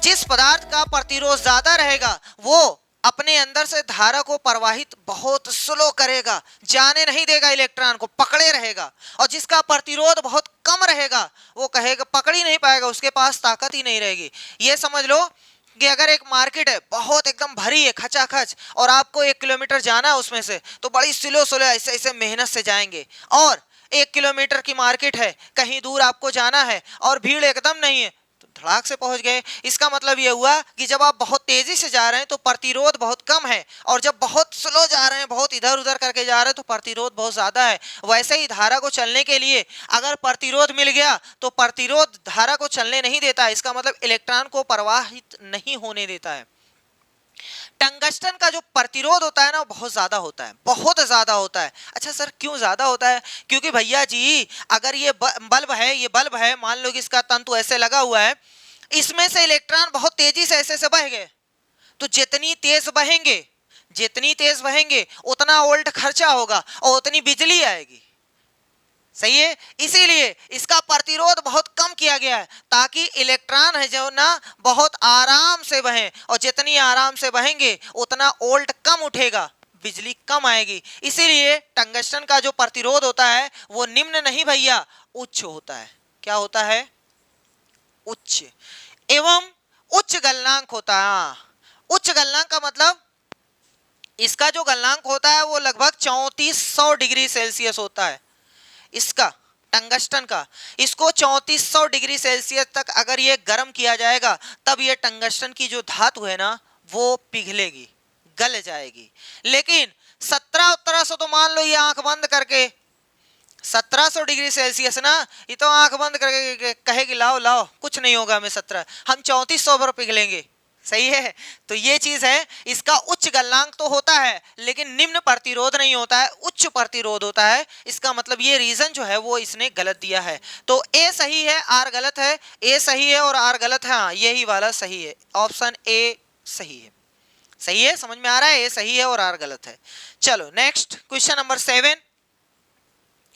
Speaker 1: जिस पदार्थ का प्रतिरोध ज्यादा रहेगा वो अपने अंदर से धारा को प्रवाहित बहुत स्लो करेगा, जाने नहीं देगा, इलेक्ट्रॉन को पकड़े रहेगा। और जिसका प्रतिरोध बहुत कम रहेगा वो कहेगा, पकड़ ही नहीं पाएगा, उसके पास ताकत ही नहीं रहेगी। ये समझ लो कि अगर एक मार्केट है बहुत एकदम भरी है खचाखच, और आपको 1 किलोमीटर जाना है उसमें से, तो बड़ी स्लो स्लो ऐसे ऐसे मेहनत से जाएंगे। और 1 किलोमीटर की मार्केट है, कहीं दूर आपको जाना है और भीड़ एकदम नहीं है, धड़ाक से पहुंच गए। इसका मतलब यह हुआ कि जब आप बहुत तेजी से जा रहे हैं तो प्रतिरोध बहुत कम है, और जब बहुत स्लो जा रहे हैं, बहुत इधर उधर करके जा रहे हैं, तो प्रतिरोध बहुत ज्यादा है। वैसे ही धारा को चलने के लिए अगर प्रतिरोध मिल गया तो प्रतिरोध धारा को चलने नहीं देता, इसका मतलब इलेक्ट्रॉन को प्रवाहित नहीं होने देता है। टंगस्टन का जो प्रतिरोध होता है ना बहुत ज्यादा होता है, बहुत ज्यादा होता है। अच्छा सर क्यों ज्यादा होता है? क्योंकि भैया जी अगर ये बल्ब है, ये बल्ब है, मान लो कि इसका तंतु ऐसे लगा हुआ है, इसमें से इलेक्ट्रॉन बहुत तेजी से ऐसे से बह गए, तो जितनी तेज बहेंगे, जितनी तेज बहेंगे उतना वोल्ट खर्चा होगा और उतनी बिजली आएगी। सही है, इसीलिए इसका प्रतिरोध बहुत कम किया गया है, ताकि इलेक्ट्रॉन है जो ना बहुत आराम से बहें, और जितनी आराम से बहेंगे उतना वोल्ट कम उठेगा, बिजली कम आएगी। इसीलिए टंगस्टन का जो प्रतिरोध होता है वो निम्न नहीं भैया, उच्च होता है। क्या होता है? उच्च एवं उच्च गलनांक होता है। उच्च गलनांक का मतलब इसका जो गलनांक होता है वो लगभग 3400 डिग्री सेल्सियस होता है। इसका टंगस्टन का, इसको 3400 डिग्री सेल्सियस तक अगर ये गर्म किया जाएगा, तब ये टंगस्टन की जो धातु है ना वो पिघलेगी, गल जाएगी। लेकिन 1700 तो मान लो ये आंख बंद करके, 1700 डिग्री सेल्सियस ना, ये तो आंख बंद करके कहेगी लाओ लाओ कुछ नहीं होगा हमें 17, हम 3400 पर पिघलेंगे। सही है, तो ये चीज है। इसका उच्च गलनांक तो होता है लेकिन निम्न प्रतिरोध नहीं होता है, उच्च प्रतिरोध होता है। इसका मतलब ये रीजन जो है वो इसने गलत दिया है। तो ए सही है, आर गलत है। ए सही है और आर गलत है। हाँ, यही वाला सही है, ऑप्शन ए सही है। सही है, समझ में आ रहा है? ए सही है और आर गलत है। चलो नेक्स्ट क्वेश्चन नंबर 7।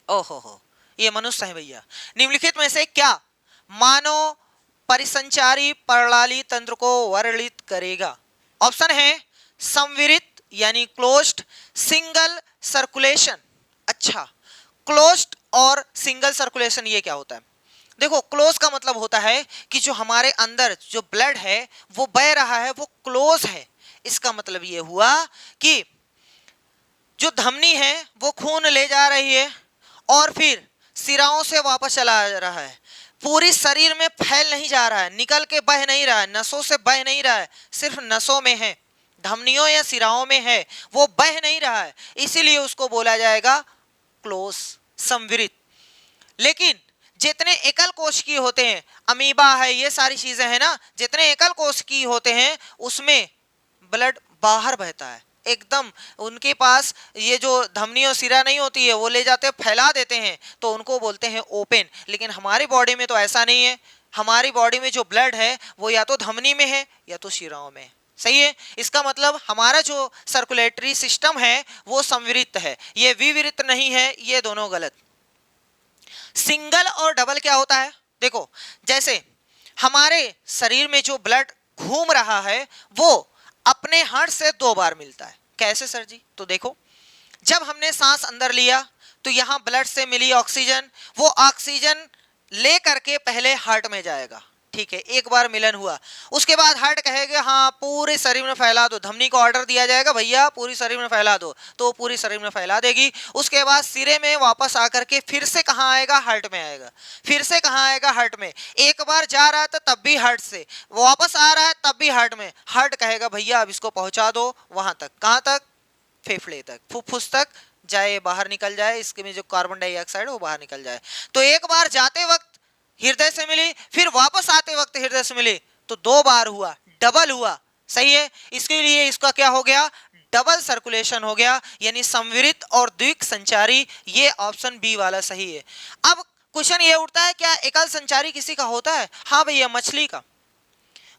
Speaker 1: ओहो हो, ये मनुष्य है भैया। निम्नलिखित में से क्या मानव परिसंचारी प्रणाली तंत्र को वर्णित करेगा? ऑप्शन है संविरित यानी क्लोज्ड, सिंगल सर्कुलेशन। अच्छा, क्लोज्ड और सिंगल सर्कुलेशन ये क्या होता है? देखो, क्लोज का मतलब होता है कि जो हमारे अंदर जो ब्लड है वो बह रहा है वो क्लोज है। इसका मतलब ये हुआ कि जो धमनी है वो खून ले जा रही है और फिर सिराओं से वापस चला रहा है, पूरी शरीर में फैल नहीं जा रहा है, निकल के बह नहीं रहा है, नसों से बह नहीं रहा है, सिर्फ नसों में है, धमनियों या सिराओं में है, वो बह नहीं रहा है, इसीलिए उसको बोला जाएगा क्लोज, संवरित। लेकिन जितने एकल कोशिकीय होते हैं, अमीबा है, ये सारी चीजें हैं ना, जितने एकल कोशिकीय होते हैं उसमें ब्लड बाहर बहता है एकदम। उनके पास ये जो धमनी और सिरा नहीं होती है वो ले जाते फैला देते हैं तो उनको बोलते हैं ओपन। लेकिन हमारी बॉडी में तो ऐसा नहीं है। हमारी बॉडी में जो ब्लड है वो या तो धमनी में है या तो शिराओं में। सही है। इसका मतलब हमारा जो सर्कुलेटरी सिस्टम है वो संवृत्त है, ये विवृत्त नहीं है। ये दोनों गलत। सिंगल और डबल क्या होता है? देखो, जैसे हमारे शरीर में जो ब्लड घूम रहा है वो अपने हार्ट से 2 बार मिलता है। कैसे सर जी? तो देखो, जब हमने सांस अंदर लिया तो यहां ब्लड से मिली ऑक्सीजन, वो ऑक्सीजन ले करके पहले हार्ट में जाएगा। ठीक है, एक बार मिलन हुआ, उसके बाद हार्ट कहेगा हाँ पूरे शरीर में फैला दो। धमनी को ऑर्डर दिया जाएगा भैया पूरी शरीर में फैला दो, तो पूरी शरीर में फैला देगी। उसके बाद सिरे में वापस आकर के फिर से कहाँ आएगा? हार्ट में आएगा। फिर से कहाँ आएगा? हार्ट में। एक बार जा रहा था तब भी हार्ट से, वापस आ रहा है तब भी हार्ट में। हार्ट कहेगा भैया अब इसको पहुंचा दो वहां तक। कहाँ तक? फेफड़े तक, फुफ्फुस तक जाए, बाहर निकल जाए, इसके में जो कार्बन डाइऑक्साइड वो बाहर निकल जाए। तो एक बार जाते वक्त हृदय से मिली, फिर वापस आते वक्त हृदय से मिली, तो 2 बार हुआ, डबल हुआ। सही है। इसके लिए इसका क्या हो गया? डबल सर्कुलेशन हो गया, यानी संवृत्त और द्विक संचारी। ये ऑप्शन बी वाला सही है। अब क्वेश्चन ये उठता है क्या एकल संचारी किसी का होता है? हाँ भैया, मछली का।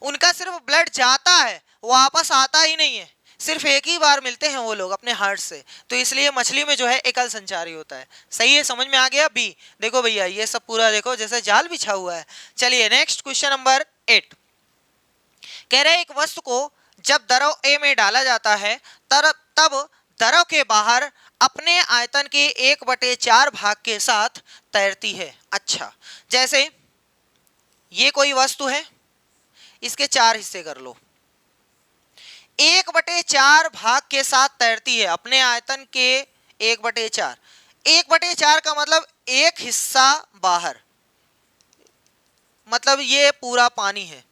Speaker 1: उनका सिर्फ ब्लड जाता है, वापस आता ही नहीं है। सिर्फ एक ही बार मिलते हैं वो लोग अपने हार्ट से, तो इसलिए मछली में जो है एकल संचारी होता है। सही है, समझ में आ गया? बी। देखो भैया ये सब पूरा देखो जैसे जाल बिछा हुआ है। चलिए नेक्स्ट क्वेश्चन नंबर 8 कह रहे एक वस्तु को जब द्रव ए में डाला जाता है तब द्रव के बाहर अपने आयतन के 1/4 भाग के साथ तैरती है। अच्छा, जैसे ये कोई वस्तु है, इसके 4 हिस्से कर लो, 1/4 भाग के साथ तैरती है अपने आयतन के 1/4। 1/4 का मतलब एक हिस्सा बाहर, मतलब ये पूरा पानी है।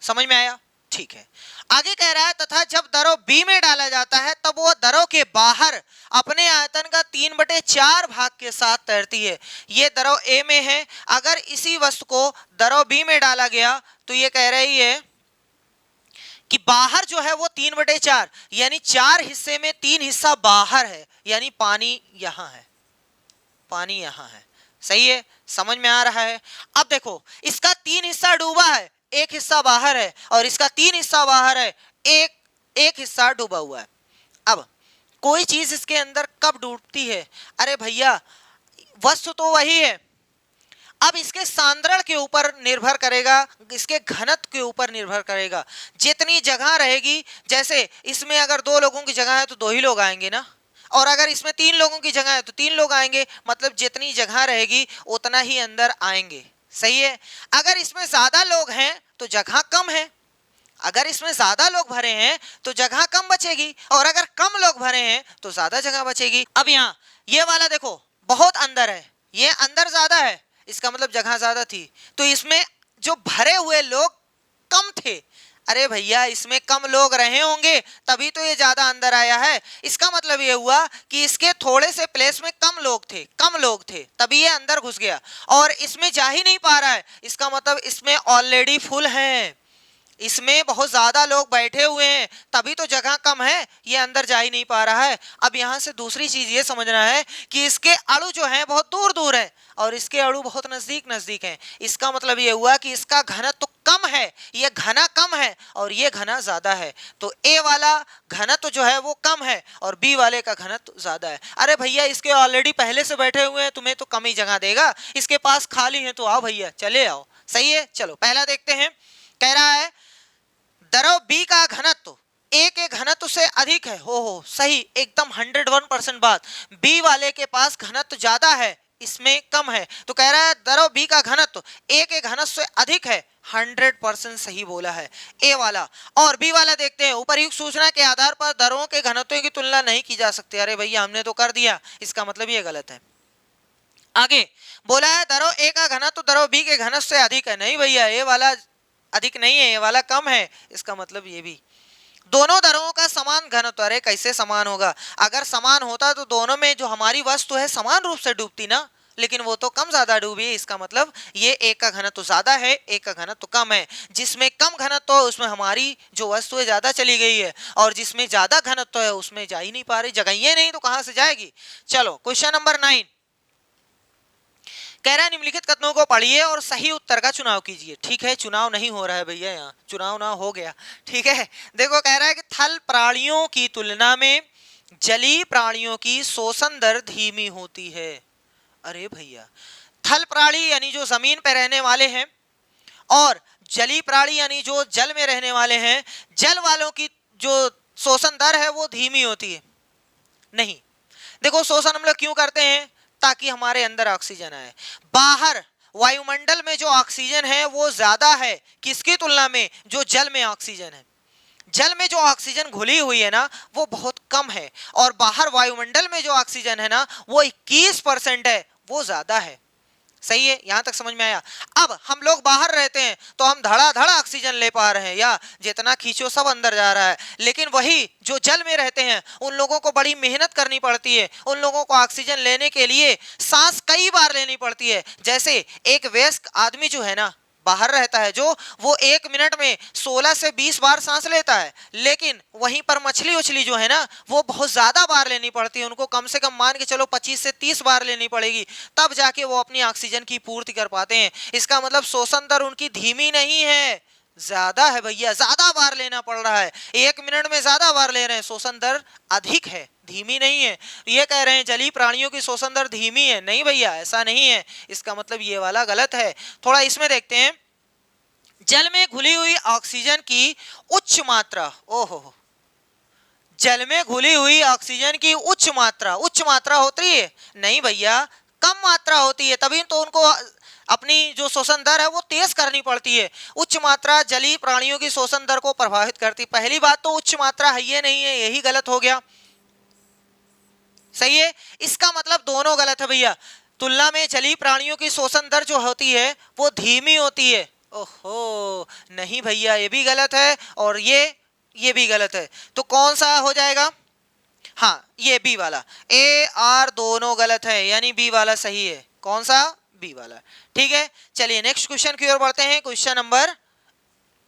Speaker 1: समझ में आया? ठीक है। आगे कह रहा है तथा जब द्रव बी में डाला जाता है तब वो द्रव के बाहर अपने आयतन का 3/4 भाग के साथ तैरती है। ये द्रव ए में है, अगर इसी वस्तु को द्रव बी में डाला गया तो ये कह रही है कि बाहर जो है वो 3/4, यानी 4 हिस्से में 3 हिस्सा बाहर है, यानी पानी यहां है, पानी यहां है। सही है, समझ में आ रहा है? अब देखो, इसका 3 हिस्सा डूबा है, एक हिस्सा बाहर है, और इसका 3 हिस्सा बाहर है, एक हिस्सा डूबा हुआ है। अब कोई चीज इसके अंदर कब डूबती है? अरे भैया वस्तु तो वही है, अब इसके सांद्रण के ऊपर निर्भर करेगा, इसके घनत्व के ऊपर निर्भर करेगा। जितनी जगह रहेगी, जैसे इसमें अगर 2 लोगों की जगह है तो 2 ही लोग आएंगे ना, और अगर इसमें 3 लोगों की जगह है तो 3 लोग आएंगे, मतलब जितनी जगह रहेगी उतना ही अंदर आएंगे। सही है। अगर इसमें ज्यादा लोग हैं तो जगह कम है, अगर इसमें ज्यादा लोग भरे हैं तो जगह कम बचेगी, और अगर कम लोग भरे हैं तो ज्यादा जगह बचेगी। अब यहाँ ये वाला देखो बहुत अंदर है, ये अंदर ज्यादा है, इसका मतलब जगह ज्यादा थी, तो इसमें जो भरे हुए लोग कम थे। अरे भैया इसमें कम लोग रहे होंगे तभी तो ये ज्यादा अंदर आया है। इसका मतलब ये हुआ कि इसके थोड़े से प्लेस में कम लोग थे तभी ये अंदर घुस गया, और इसमें जा ही नहीं पा रहा है, इसका मतलब इसमें ऑलरेडी फुल है, इसमें बहुत ज्यादा लोग बैठे हुए हैं तभी तो जगह कम है, ये अंदर जा ही नहीं पा रहा है। अब यहाँ से दूसरी चीज ये समझना है कि इसके अणु जो है बहुत दूर दूर है और इसके अणु बहुत नजदीक नजदीक हैं। इसका मतलब ये हुआ कि इसका घनत्व तो कम है, ये घना कम है और ये घना ज्यादा है, तो ए वाला घनत्व जो है वो कम है और बी वाले का घनत्व ज्यादा है। अरे भैया इसके ऑलरेडी पहले से बैठे हुए हैं, तुम्हें तो कम ही जगह देगा, इसके पास खाली है तो आओ भैया चले आओ। सही है, चलो पहला देखते हैं। कह रहा है द्रव बी का घनत्व ए के घनत्व से अधिक है। हो सही, एकदम 101% बात। बी वाले के पास घनत्व ज्यादा है, इसमें कम है, तो कह रहा है द्रव बी का घनत्व ए के घनत्व से अधिक है। 100% सही बोला है ए वाला। और बी वाला देखते हैं। उपरयुक्त सूचना के आधार पर द्रवों के घनत्वों की तुलना नहीं की जा सकती। अरे भैया हमने तो कर दिया, इसका मतलब ये गलत है। आगे बोला है द्रव ए का घनत्व द्रव बी के घनत्व से अधिक है। नहीं भैया, ए वाला अधिक नहीं है, ये वाला कम है, इसका मतलब ये भी। दोनों द्रवों का समान घनत्व, अरे कैसे समान होगा? अगर समान होता तो दोनों में जो हमारी वस्तु है समान रूप से डूबती ना, लेकिन वो तो कम ज्यादा डूबी है। इसका मतलब ये एक का घनत्व ज्यादा है, एक का घनत्व कम है। जिसमें कम घनत्व है उसमें हमारी जो वस्तु है ज्यादा चली गई है, और जिसमें ज्यादा घनत्व है उसमें जा ही नहीं पा रही, जगह ही नहीं तो कहां से जाएगी। चलो क्वेश्चन नंबर 9 कह रहा है निम्नलिखित कथनों को पढ़िए और सही उत्तर का चुनाव कीजिए। ठीक है, चुनाव नहीं हो रहा है भैया, यहाँ चुनाव ना हो गया। ठीक है, देखो कह रहा है कि थल प्राणियों की तुलना में जलीय प्राणियों की शोषण दर धीमी होती है। अरे भैया, थल प्राणी यानी जो जमीन पर रहने वाले हैं, और जलीय प्राणी यानी जो जल में रहने वाले हैं, जल वालों की जो शोषण दर है वो धीमी होती है। नहीं, देखो शोषण हम लोग क्यों करते हैं, ताकि हमारे अंदर ऑक्सीजन आए। बाहर वायुमंडल में जो ऑक्सीजन है वो ज्यादा है किसकी तुलना में, जो जल में ऑक्सीजन है। जल में जो ऑक्सीजन घुली हुई है ना वो बहुत कम है, और बाहर वायुमंडल में जो ऑक्सीजन है ना वो 21% है, वो ज्यादा है। सही है, यहां तक समझ में आया। अब हम लोग बाहर रहते हैं तो हम धड़ाधड़ ऑक्सीजन ले पा रहे हैं, या जितना खींचो सब अंदर जा रहा है। लेकिन वही जो जल में रहते हैं उन लोगों को बड़ी मेहनत करनी पड़ती है, उन लोगों को ऑक्सीजन लेने के लिए सांस कई बार लेनी पड़ती है। जैसे एक वयस्क आदमी जो है ना बाहर रहता है, जो वो 1 मिनट में 16 से 20 बार सांस लेता है, लेकिन वहीं पर मछली उछली जो है ना वो बहुत ज्यादा बार लेनी पड़ती है, उनको कम से कम मान के चलो 25 से 30 बार लेनी पड़ेगी, तब जाके वो अपनी ऑक्सीजन की पूर्ति कर पाते हैं। इसका मतलब शोषण दर उनकी धीमी नहीं है, ज्यादा है भैया, ज्यादा बार लेना पड़ रहा है। 1 मिनट में ज्यादा बार ले रहे हैं, शोषण दर अधिक है, धीमी नहीं है। ये कह रहे हैं जलीय प्राणियों की शोषण दर धीमी है, नहीं भैया ऐसा नहीं है। इसका मतलब ये वाला गलत है। थोड़ा इसमें देखते हैं, जल में घुली हुई ऑक्सीजन की उच्च मात्रा, ओहो, जल में घुली हुई ऑक्सीजन की उच्च मात्रा होती है, नहीं भैया कम मात्रा होती है, तभी तो उनको अपनी जो शोषण दर है वो तेज करनी पड़ती है। उच्च मात्रा जलीय प्राणियों की शोषण दर को प्रभावित करती। पहली बात तो उच्च मात्रा है ये नहीं है, यही गलत हो गया। सही है, इसका मतलब दोनों गलत है भैया। तुलना में जलीय प्राणियों की शोषण दर जो होती है वो धीमी होती है। ओहो, नहीं भैया ये भी गलत है, और ये भी गलत है। तो कौन सा हो जाएगा, हाँ ये बी वाला, ए आर दोनों गलत है, यानी बी वाला सही है। कौन सा, बी वाला। ठीक है, चलिए नेक्स्ट क्वेश्चन की ओर बढ़ते हैं। क्वेश्चन नंबर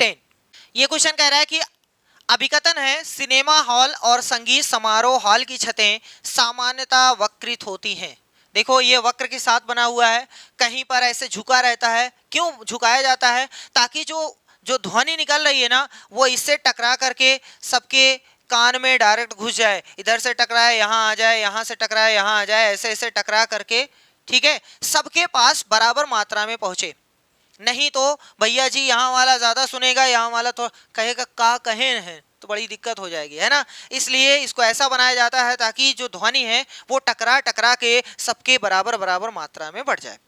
Speaker 1: 10, ये क्वेश्चन कह रहा है कि अभिकथन है सिनेमा हॉल और संगीत समारोह हॉल की छतें सामान्यतः वक्रित होती हैं। देखो ये वक्र के साथ बना हुआ है, कहीं पर ऐसे झुका रहता है। क्यों झुकाया जाता है, ताकि जो जो ध्वनि निकल रही है ना वो इससे टकरा करके सबके कान में डायरेक्ट घुस जाए। इधर से टकराए यहाँ आ जाए, यहाँ से टकराए यहाँ आ जाए, ऐसे ऐसे टकरा करके, ठीक है, सबके पास बराबर मात्रा में पहुंचे। नहीं तो भैया जी यहाँ वाला ज्यादा सुनेगा, यहाँ वाला तो कहेगा का कहे हैं, तो बड़ी दिक्कत हो जाएगी, है ना। इसलिए इसको ऐसा बनाया जाता है ताकि जो ध्वनि है वो टकरा टकरा के सबके बराबर बराबर मात्रा में बढ़ जाए।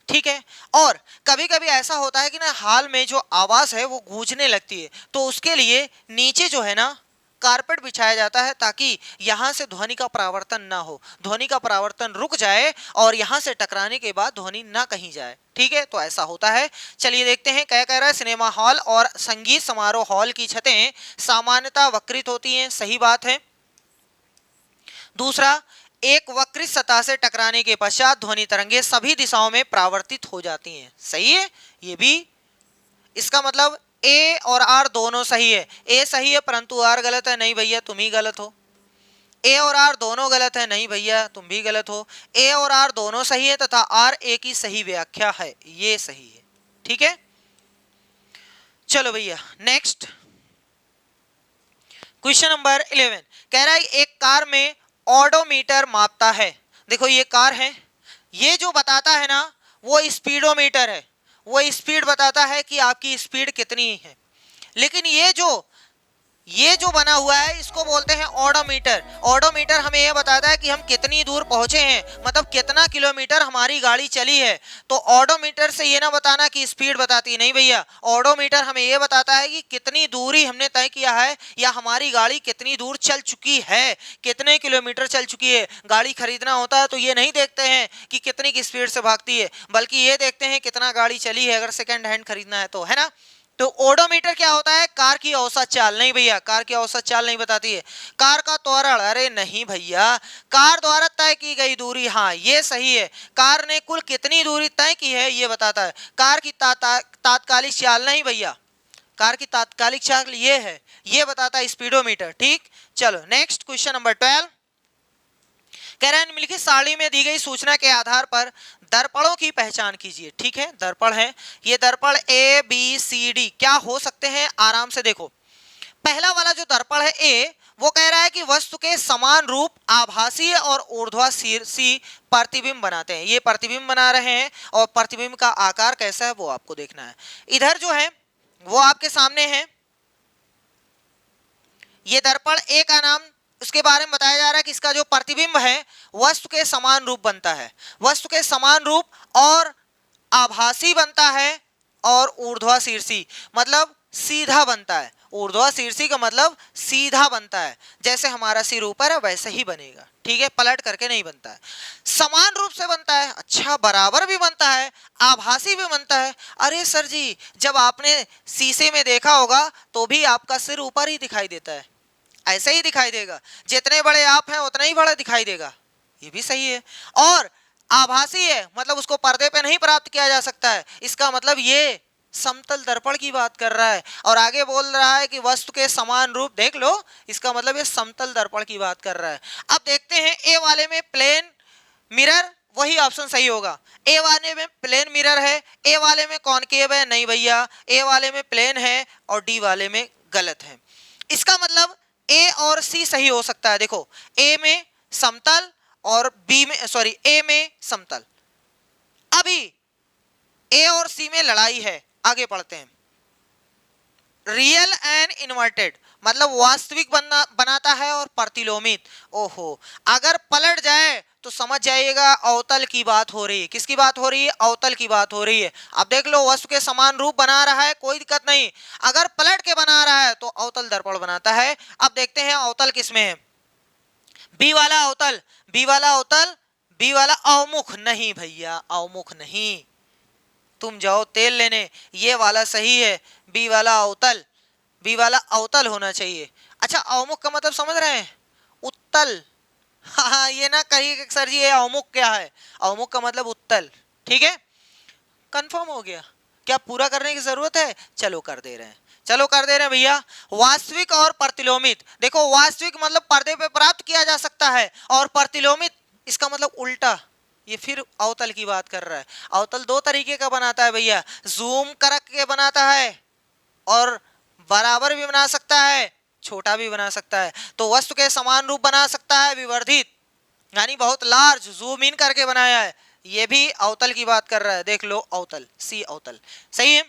Speaker 1: ठीक है, और कभी कभी ऐसा होता है कि ना हाल में जो आवाज है वो गूंजने लगती है, तो उसके लिए नीचे जो है ना कारपेट बिछाया जाता है, ताकि यहाँ से ध्वनि का परावर्तन ना हो, ध्वनि का परावर्तन रुक जाए और यहाँ से टकराने के बाद ध्वनि ना कहीं जाए। ठीक है, तो ऐसा होता है। चलिए देखते हैं क्या कह रहा है, सिनेमा हॉल और संगीत समारोह हॉल की छतें सामान्यतः वक्रित होती हैं, सही बात है। दूसरा, एक वक्रित सतह से टकराने के पश्चात ध्वनि तरंगे सभी दिशाओं में परावर्तित हो जाती हैं, सही है ये भी। इसका मतलब ए और आर दोनों सही है, ए सही है परंतु आर गलत है, नहीं भैया तुम ही गलत हो। ए और आर दोनों गलत है, नहीं भैया तुम भी गलत हो। ए और आर दोनों सही है तथा आर ए की सही व्याख्या है, ये सही है। ठीक है, चलो भैया नेक्स्ट क्वेश्चन नंबर 11 कह रहा है एक कार में ऑडोमीटर मापता है। देखो ये कार है, ये जो बताता है ना वो स्पीडोमीटर है, वो स्पीड बताता है कि आपकी स्पीड कितनी है। लेकिन ये जो बना हुआ है इसको बोलते हैं ऑडोमीटर। ऑडोमीटर हमें यह बताता है कि हम कितनी दूर पहुंचे हैं, मतलब कितना किलोमीटर हमारी गाड़ी चली है। तो ऑडोमीटर से ये ना बताना कि स्पीड बताती है, नहीं भैया, ऑडोमीटर हमें यह बताता है कि कितनी दूरी हमने तय किया है, या हमारी गाड़ी कितनी दूर चल चुकी है, कितने किलोमीटर चल चुकी है। गाड़ी खरीदना होता है तो ये नहीं देखते हैं कि कितनी की स्पीड से भागती है, बल्कि ये देखते हैं कितना गाड़ी चली है, अगर सेकेंड हैंड खरीदना है तो, है ना। तो ओडोमीटर क्या होता है? कार की औसत चाल। नहीं भैया, कार की औसत चाल नहीं बताती है। कार का त्वरण, अरे नहीं भैया, कार द्वारा तय की गई दूरी, हाँ ये सही है। कार ने कुल कितनी दूरी तय की है ये बताता है। कार की तात्कालिक चाल नहीं भैया, कार की तात्कालिक चाल ये है, ये बताता है स्पीडोमीटर। ठीक, चलो नेक्स्ट क्वेश्चन नंबर 12। कह रहे हैं निम्नलिखित सारणी में दी गई सूचना के आधार पर दर्पणों की पहचान कीजिए। ठीक है, दर्पण है, ये दर्पण ए बी सी डी क्या हो सकते हैं, आराम से देखो। पहला वाला जो दर्पण है ए, वो कह रहा है कि वस्तु के समान रूप आभासी और ऊर्ध्वाधर प्रतिबिंब बनाते हैं। ये प्रतिबिंब बना रहे हैं और प्रतिबिंब का आकार कैसा है वो आपको देखना है। इधर जो है वो आपके सामने है, ये दर्पण ए का नाम, उसके बारे में बताया जा रहा है कि इसका जो प्रतिबिंब है वस्तु के समान रूप बनता है, वस्तु के समान रूप और आभासी बनता है और ऊर्ध्वाधर मतलब सीधा बनता है। ऊर्ध्वाधर का मतलब सीधा बनता है, जैसे हमारा सिर ऊपर है वैसे ही बनेगा। ठीक है, पलट करके नहीं बनता है। समान रूप से बनता है, अच्छा बराबर भी बनता है, आभासी भी बनता है। अरे सर जी, जब आपने शीशे में देखा होगा तो भी आपका सिर ऊपर ही दिखाई देता है, ऐसे ही दिखाई देगा, जितने बड़े आप हैं उतना ही बड़ा दिखाई देगा, ये भी सही है। और आभासी है मतलब उसको पर्दे पे नहीं प्राप्त किया जा सकता है, इसका मतलब ये समतल दर्पण की बात कर रहा है। और आगे बोल रहा है कि वस्तु के समान रूप, देख लो, इसका मतलब ये समतल दर्पण की बात कर रहा है। अब देखते हैं ए वाले में प्लेन मिरर, वही ऑप्शन सही होगा। ए वाले में प्लेन मिरर है, ए वाले में कॉनकेव है, नहीं भैया, ए वाले में प्लेन है और डी वाले में गलत है। इसका मतलब ए और सी सही हो सकता है। देखो, ए में समतल और बी में, सॉरी, ए में समतल। अभी ए और सी में लड़ाई है, आगे पढ़ते हैं। रियल एंड इन्वर्टेड मतलब वास्तविक बनाता है और प्रतिलोमित। ओहो, अगर पलट जाए तो समझ जाइएगा अवतल की बात हो रही है। किसकी बात हो रही है? अवतल की बात हो रही है। अब देख लो, वस्तु के समान रूप बना रहा है, कोई दिक्कत नहीं। अगर पलट के बना रहा है तो अवतल दर्पण बनाता है। अब देखते हैं अवतल किसमें है। बी वाला अवतल, बी वाला अवतल, बी वाला अवमुख। नहीं भैया, अवमुख नहीं, तुम जाओ तेल लेने, ये वाला सही है, बी वाला अवतल, बी वाला अवतल होना चाहिए। अच्छा, अवमुख का मतलब समझ रहे हैं? उत्तल। हाँ, ये ना कहिए सर जी ये अवमुख क्या है, अवमुख का मतलब उत्तल। ठीक है, कंफर्म हो गया? क्या पूरा करने की जरूरत है? चलो कर दे रहे हैं, चलो कर दे रहे हैं भैया। वास्तविक और प्रतिलोमित, देखो वास्तविक मतलब पर्दे पे प्राप्त किया जा सकता है और प्रतिलोमित इसका मतलब उल्टा, ये फिर अवतल की बात कर रहा है। अवतल दो तरीके का बनाता है भैया, जूम करके बनाता है और बराबर भी बना सकता है, छोटा भी बना सकता है। तो वस्तु के समान रूप बना सकता है विवर्धित, यानी बहुत लार्ज, जूम इन करके बनाया है, ये भी अवतल की बात कर रहा है। देख लो अवतल, सी अवतल सही है।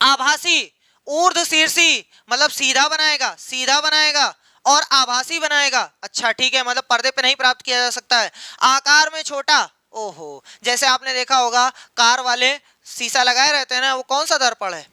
Speaker 1: आभासी, ऊर्ध्वशीर्षी मतलब सीधा बनाएगा, सीधा बनाएगा और आभासी बनाएगा। अच्छा ठीक है, मतलब पर्दे पे नहीं प्राप्त किया जा सकता है। आकार में छोटा, ओहो, जैसे आपने देखा होगा कार वाले शीशा लगाए रहते हैं ना, वो कौन सा दर्पण है?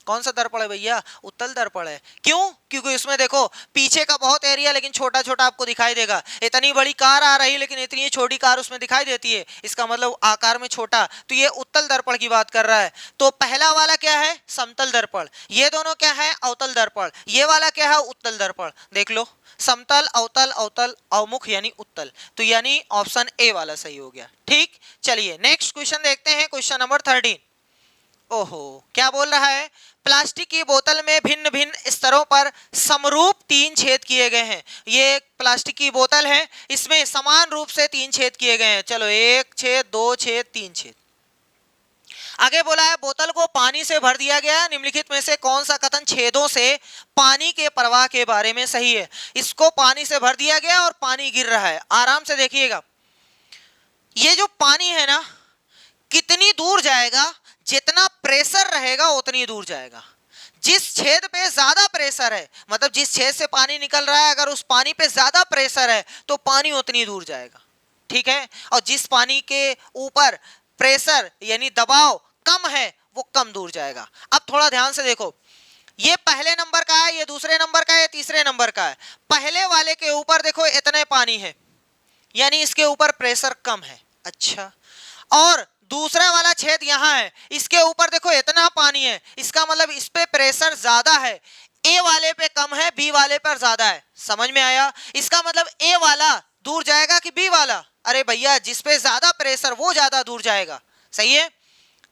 Speaker 1: कौन सा दर्पण है भैया? उत्तल दर्पण है। क्यों? क्योंकि उसमें देखो पीछे का बहुत एरिया लेकिन छोटा छोटा आपको दिखाई देगा। इतनी बड़ी कार आ रही लेकिन इतनी छोटी कार उसमें दिखाई देती है, इसका मतलब आकार में छोटा। तो ये उत्तल दर्पण की बात कर रहा है। तो पहला वाला क्या है? समतल दर्पण। ये दोनों क्या है? अवतल दर्पण। ये वाला क्या है? उत्तल दर्पण। देख लो, समतल, अवतल, अवतल, अवमुख यानी उत्तल। तो यानी ऑप्शन ए वाला सही हो गया। ठीक, चलिए नेक्स्ट क्वेश्चन देखते हैं, क्वेश्चन नंबर 13। ओहो, क्या बोल रहा है? प्लास्टिक की बोतल में भिन्न भिन्न स्तरों पर समरूप 3 छेद किए गए हैं। ये प्लास्टिक की बोतल है, इसमें समान रूप से 3 छेद किए गए हैं। चलो 1 छेद, 2 छेद, 3 छेद। आगे बोला है बोतल को पानी से भर दिया गया, निम्नलिखित में से कौन सा कथन छेदों से पानी के प्रवाह के बारे में सही है? इसको पानी से भर दिया गया और पानी गिर रहा है। आराम से देखिएगा, ये जो पानी है ना, कितनी दूर जाएगा? जितना प्रेशर रहेगा उतनी दूर जाएगा। जिस छेद पे ज्यादा प्रेशर है, मतलब जिस छेद से पानी निकल रहा है, अगर उस पानी पे ज्यादा प्रेशर है तो पानी उतनी दूर जाएगा। ठीक है, और जिस पानी के ऊपर प्रेशर यानी दबाव कम है वो कम दूर जाएगा। अब थोड़ा ध्यान से देखो, ये पहले नंबर का है, ये दूसरे नंबर का है, ये तीसरे नंबर का है। पहले वाले के ऊपर देखो इतने पानी है, यानी इसके ऊपर प्रेशर कम है। अच्छा, और दूसरा वाला छेद यहाँ है, इसके ऊपर देखो इतना पानी है, इसका मतलब इस पे प्रेशर ज्यादा है, ए वाले पे कम है, बी वाले पर ज्यादा है। समझ में आया? इसका मतलब ए वाला दूर जाएगा कि बी वाला? अरे भैया जिस पे ज्यादा प्रेशर वो ज्यादा दूर जाएगा, सही है।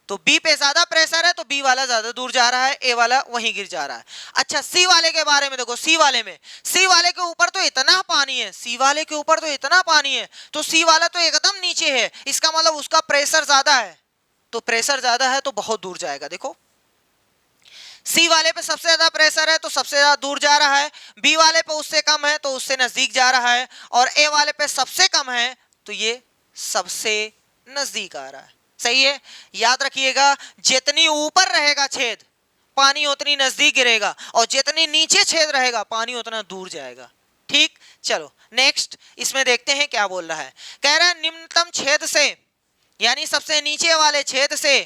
Speaker 1: तो बी पे ज्यादा प्रेशर है तो बी वाला ज्यादा दूर जा रहा है, ए वाला वहीं गिर जा रहा है। अच्छा सी वाले के बारे में देखो, सी वाले के ऊपर तो इतना पानी है, सी वाले के ऊपर तो इतना पानी है, तो सी वाला तो एकदम नीचे है, इसका मतलब उसका प्रेशर ज्यादा है, तो प्रेशर ज्यादा है तो बहुत दूर जाएगा। देखो सी वाले पे सबसे ज्यादा प्रेशर है तो सबसे ज्यादा दूर जा रहा है, बी वाले पे उससे कम है तो उससे नजदीक जा रहा है, और ए वाले पे सबसे कम है तो ये सबसे नजदीक आ रहा है। सही है, याद रखिएगा जितनी ऊपर रहेगा छेद पानी उतनी नजदीक गिरेगा, और जितनी नीचे छेद रहेगा पानी उतना दूर जाएगा। ठीक, चलो नेक्स्ट इसमें देखते हैं क्या बोल रहा है। कह रहा है निम्नतम छेद से, यानी सबसे नीचे वाले छेद से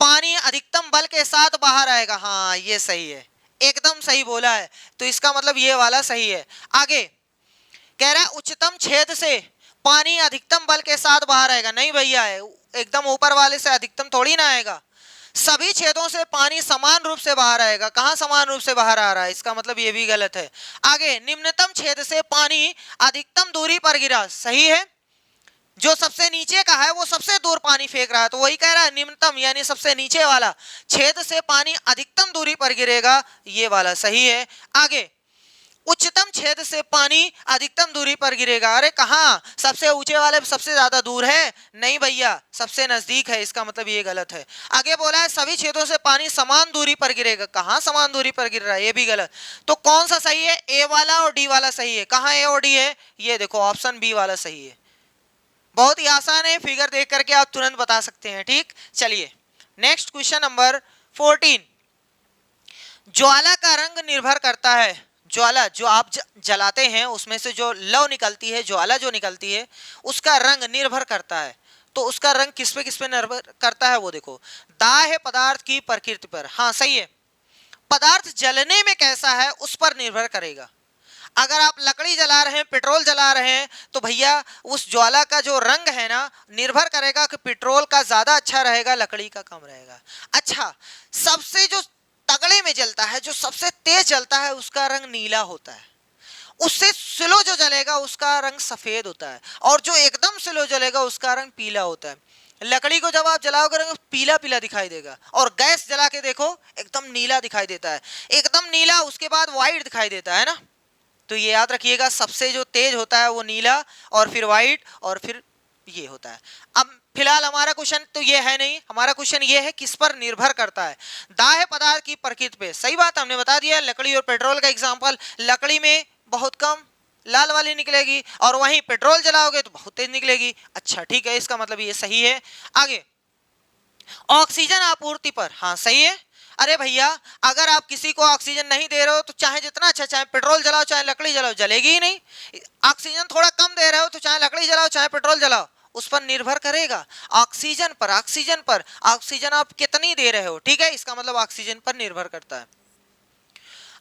Speaker 1: पानी अधिकतम बल के साथ बाहर आएगा। हाँ ये सही है, एकदम सही बोला है, तो इसका मतलब ये वाला सही है। आगे कह रहा है उच्चतम छेद से पानी अधिकतम बल के साथ बाहर आएगा। नहीं भैया है, एकदम ऊपर वाले से अधिकतम थोड़ी ना आएगा, सभी छेदों से पानी समान रूप से बाहर आएगा। कहां समान रूप से बाहर आ रहा है, इसका मतलब ये भी गलत है। आगे निम्नतम छेद से पानी अधिकतम दूरी पर गिरा, सही है, जो सबसे नीचे का है वो सबसे दूर पानी फेंक रहा है, तो वही कह रहा है निम्नतम यानी सबसे नीचे वाला छेद से पानी अधिकतम दूरी पर गिरेगा, ये वाला सही है। आगे उच्चतम छेद से पानी अधिकतम दूरी पर गिरेगा। अरे कहाँ, सबसे ऊंचे वाले सबसे ज्यादा दूर है? नहीं भैया, सबसे नजदीक है, इसका मतलब ये गलत है। आगे बोला है सभी छेदों से पानी समान दूरी पर गिरेगा। कहाँ समान दूरी पर गिर रहा है, ये भी गलत। तो कौन सा सही है? ए वाला और डी वाला सही है। कहाँ ए और डी है? ये देखो ऑप्शन बी वाला सही है। बहुत ही आसान है, फिगर देख करके आप तुरंत बता सकते हैं। ठीक, चलिए नेक्स्ट क्वेश्चन नंबर 14। ज्वाला का रंग निर्भर करता है, ज्वाला जो आप जलाते हैं उसमें से जो लौ निकलती है, ज्वाला जो निकलती है उसका रंग निर्भर करता है, तो उसका रंग किस पे निर्भर करता है वो देखो, दाह्य पदार्थ की प्रकृति पर। हाँ सही है, पदार्थ जलने में कैसा है उस पर निर्भर करेगा। अगर आप लकड़ी जला रहे हैं, पेट्रोल जला रहे हैं, तो भैया उस ज्वाला का जो रंग है ना निर्भर करेगा कि पेट्रोल का ज्यादा अच्छा रहेगा, लकड़ी का कम रहेगा। अच्छा, सबसे जो तगड़े में जलता है, जो सबसे तेज जलता है उसका रंग नीला होता है, उससे स्लो जो जलेगा उसका रंग सफेद होता है, और जो एकदम स्लो जलेगा उसका रंग पीला होता है। लकड़ी को जब आप जलाओगे रंग पीला पीला दिखाई देगा, और गैस जला के देखो एकदम नीला दिखाई देता है, एकदम नीला उसके बाद व्हाइट दिखाई देता है ना। तो ये याद रखिएगा, सबसे जो तेज होता है वो नीला, और फिर व्हाइट, और फिर ये होता है। अब फिलहाल हमारा क्वेश्चन तो ये है नहीं, हमारा क्वेश्चन ये है किस पर निर्भर करता है, दाह्य पदार्थ की प्रकृति पे। सही बात हमने बता दिया, लकड़ी और पेट्रोल का एग्जांपल, लकड़ी में बहुत कम लाल वाली निकलेगी, और वहीं पेट्रोल जलाओगे तो बहुत तेज निकलेगी। अच्छा ठीक है, इसका मतलब ये सही है। आगे ऑक्सीजन आपूर्ति पर, हाँ सही है। अरे भैया अगर आप किसी को ऑक्सीजन नहीं दे रहे हो तो चाहे जितना अच्छा, चाहे पेट्रोल जलाओ चाहे लकड़ी जलाओ, जलेगी ही नहीं। ऑक्सीजन थोड़ा कम दे रहे हो तो चाहे लकड़ी जलाओ चाहे पेट्रोल जलाओ, उस पर निर्भर करेगा ऑक्सीजन पर। ऑक्सीजन आप कितनी दे रहे हो, ठीक है, इसका मतलब ऑक्सीजन पर निर्भर करता है।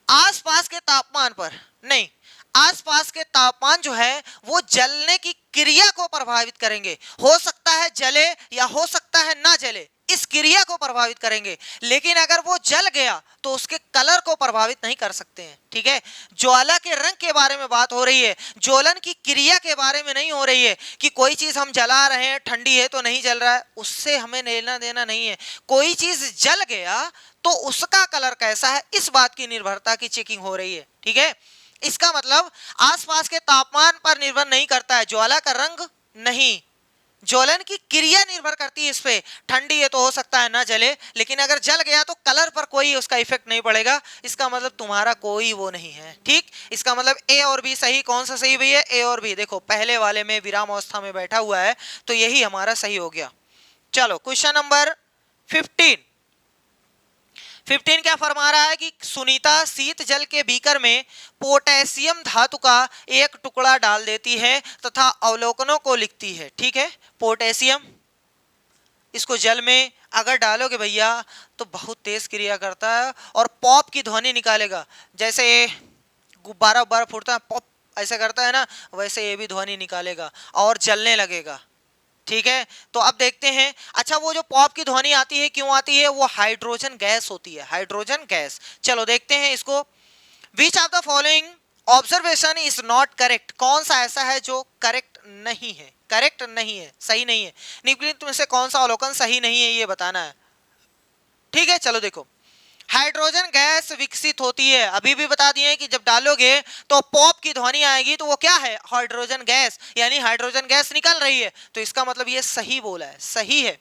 Speaker 1: आसपास के तापमान पर नहीं, आसपास के तापमान जो है वो जलने की क्रिया को प्रभावित करेंगे। हो सकता है जले या हो सकता है ना जले, इस क्रिया को प्रभावित करेंगे, लेकिन अगर वो जल गया तो उसके कलर को प्रभावित नहीं कर सकते हैं। ठीक है, ज्वाला के रंग के बारे में बात हो रही है, ज्वलन की क्रिया के बारे में नहीं हो रही है कि कोई चीज हम जला रहे हैं ठंडी है तो नहीं जल रहा है, उससे हमें लेना देना नहीं है। कोई चीज जल गया तो उसका कलर कैसा है इस बात की निर्भरता की चेकिंग हो रही है। ठीक है, इसका मतलब आसपास के तापमान पर निर्भर नहीं करता है, ज्वाला का रंग नहीं, ज्वलन की क्रिया निर्भर करती है इस पे। ठंडी है तो हो सकता है ना जले, लेकिन अगर जल गया तो कलर पर कोई उसका इफेक्ट नहीं पड़ेगा, इसका मतलब तुम्हारा कोई वो नहीं है। ठीक, इसका मतलब ए और बी सही। कौन सा सही भैया? ए और बी। देखो पहले वाले में विराम अवस्था में बैठा हुआ है तो यही हमारा सही हो गया। चलो क्वेश्चन नंबर 15 क्या फरमा रहा है कि सुनीता शीत जल के बीकर में पोटेशियम धातु का एक टुकड़ा डाल देती है तथा अवलोकनों को लिखती है। ठीक है, पोटेशियम इसको जल में अगर डालोगे भैया तो बहुत तेज क्रिया करता है और पॉप की ध्वनि निकालेगा, जैसे गुब्बारा उब्बारा फूटता है पॉप ऐसा करता है ना, वैसे ये भी ध्वनि निकालेगा और जलने लगेगा। ठीक है, तो अब देखते हैं। अच्छा, वो जो पॉप की ध्वनि आती है क्यों आती है? वो हाइड्रोजन गैस होती है, हाइड्रोजन गैस। चलो देखते हैं इसको। Which of the following observation is not correct? कौन सा ऐसा है जो करेक्ट नहीं है, करेक्ट नहीं है, सही नहीं है। निम्नलिखित में से कौन सा अवलोकन सही नहीं है, ये बताना है। ठीक है, चलो देखो। हाइड्रोजन गैस विकसित होती है, अभी भी बता दिए कि जब डालोगे तो पॉप की ध्वनि आएगी, तो वो क्या है? हाइड्रोजन गैस, यानी हाइड्रोजन गैस निकल रही है। तो इसका मतलब ये सही बोला है, सही है।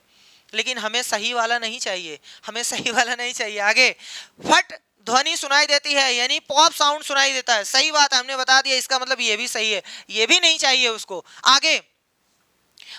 Speaker 1: लेकिन हमें सही वाला नहीं चाहिए, हमें सही वाला नहीं चाहिए। आगे, फट ध्वनि सुनाई देती है, यानी पॉप साउंड सुनाई देता है। सही बात है, हमने बता दिया, इसका मतलब ये भी सही है, ये भी नहीं चाहिए उसको। आगे,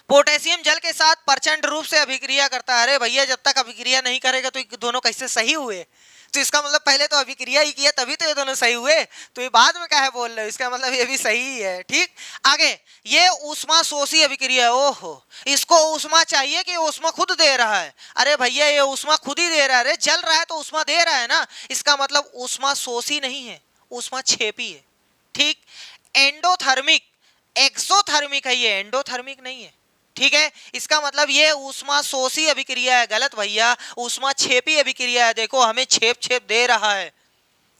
Speaker 1: पोटेशियम जल के साथ प्रचंड रूप से अभिक्रिया करता है। अरे भैया, जब तक अभिक्रिया नहीं करेगा तो ये दोनों कैसे सही हुए? तो इसका मतलब पहले तो अभिक्रिया ही किया, तभी तो ये दोनों सही हुए। तो ये बाद में क्या है बोल रहे हो? इसका मतलब ये भी सही ही है। ठीक, आगे, ये ऊष्मा शोषी अभिक्रिया है। ओहो, इसको ऊष्मा चाहिए कि ऊष्मा खुद दे रहा है? अरे भैया, ये ऊष्मा खुद ही दे रहा है। अरे जल रहा है तो ऊष्मा दे रहा है ना। इसका मतलब ऊष्मा शोषी नहीं है, ऊष्मा छेपी है। ठीक, एंडोथर्मिक, एक्सोथर्मिक है ये, एंडोथर्मिक नहीं है। ठीक है, इसका मतलब ये ऊष्मा शोषी अभिक्रिया है। गलत भैया, ऊष्मा छेपी अभिक्रिया है। देखो, हमें छेप छेप दे रहा है,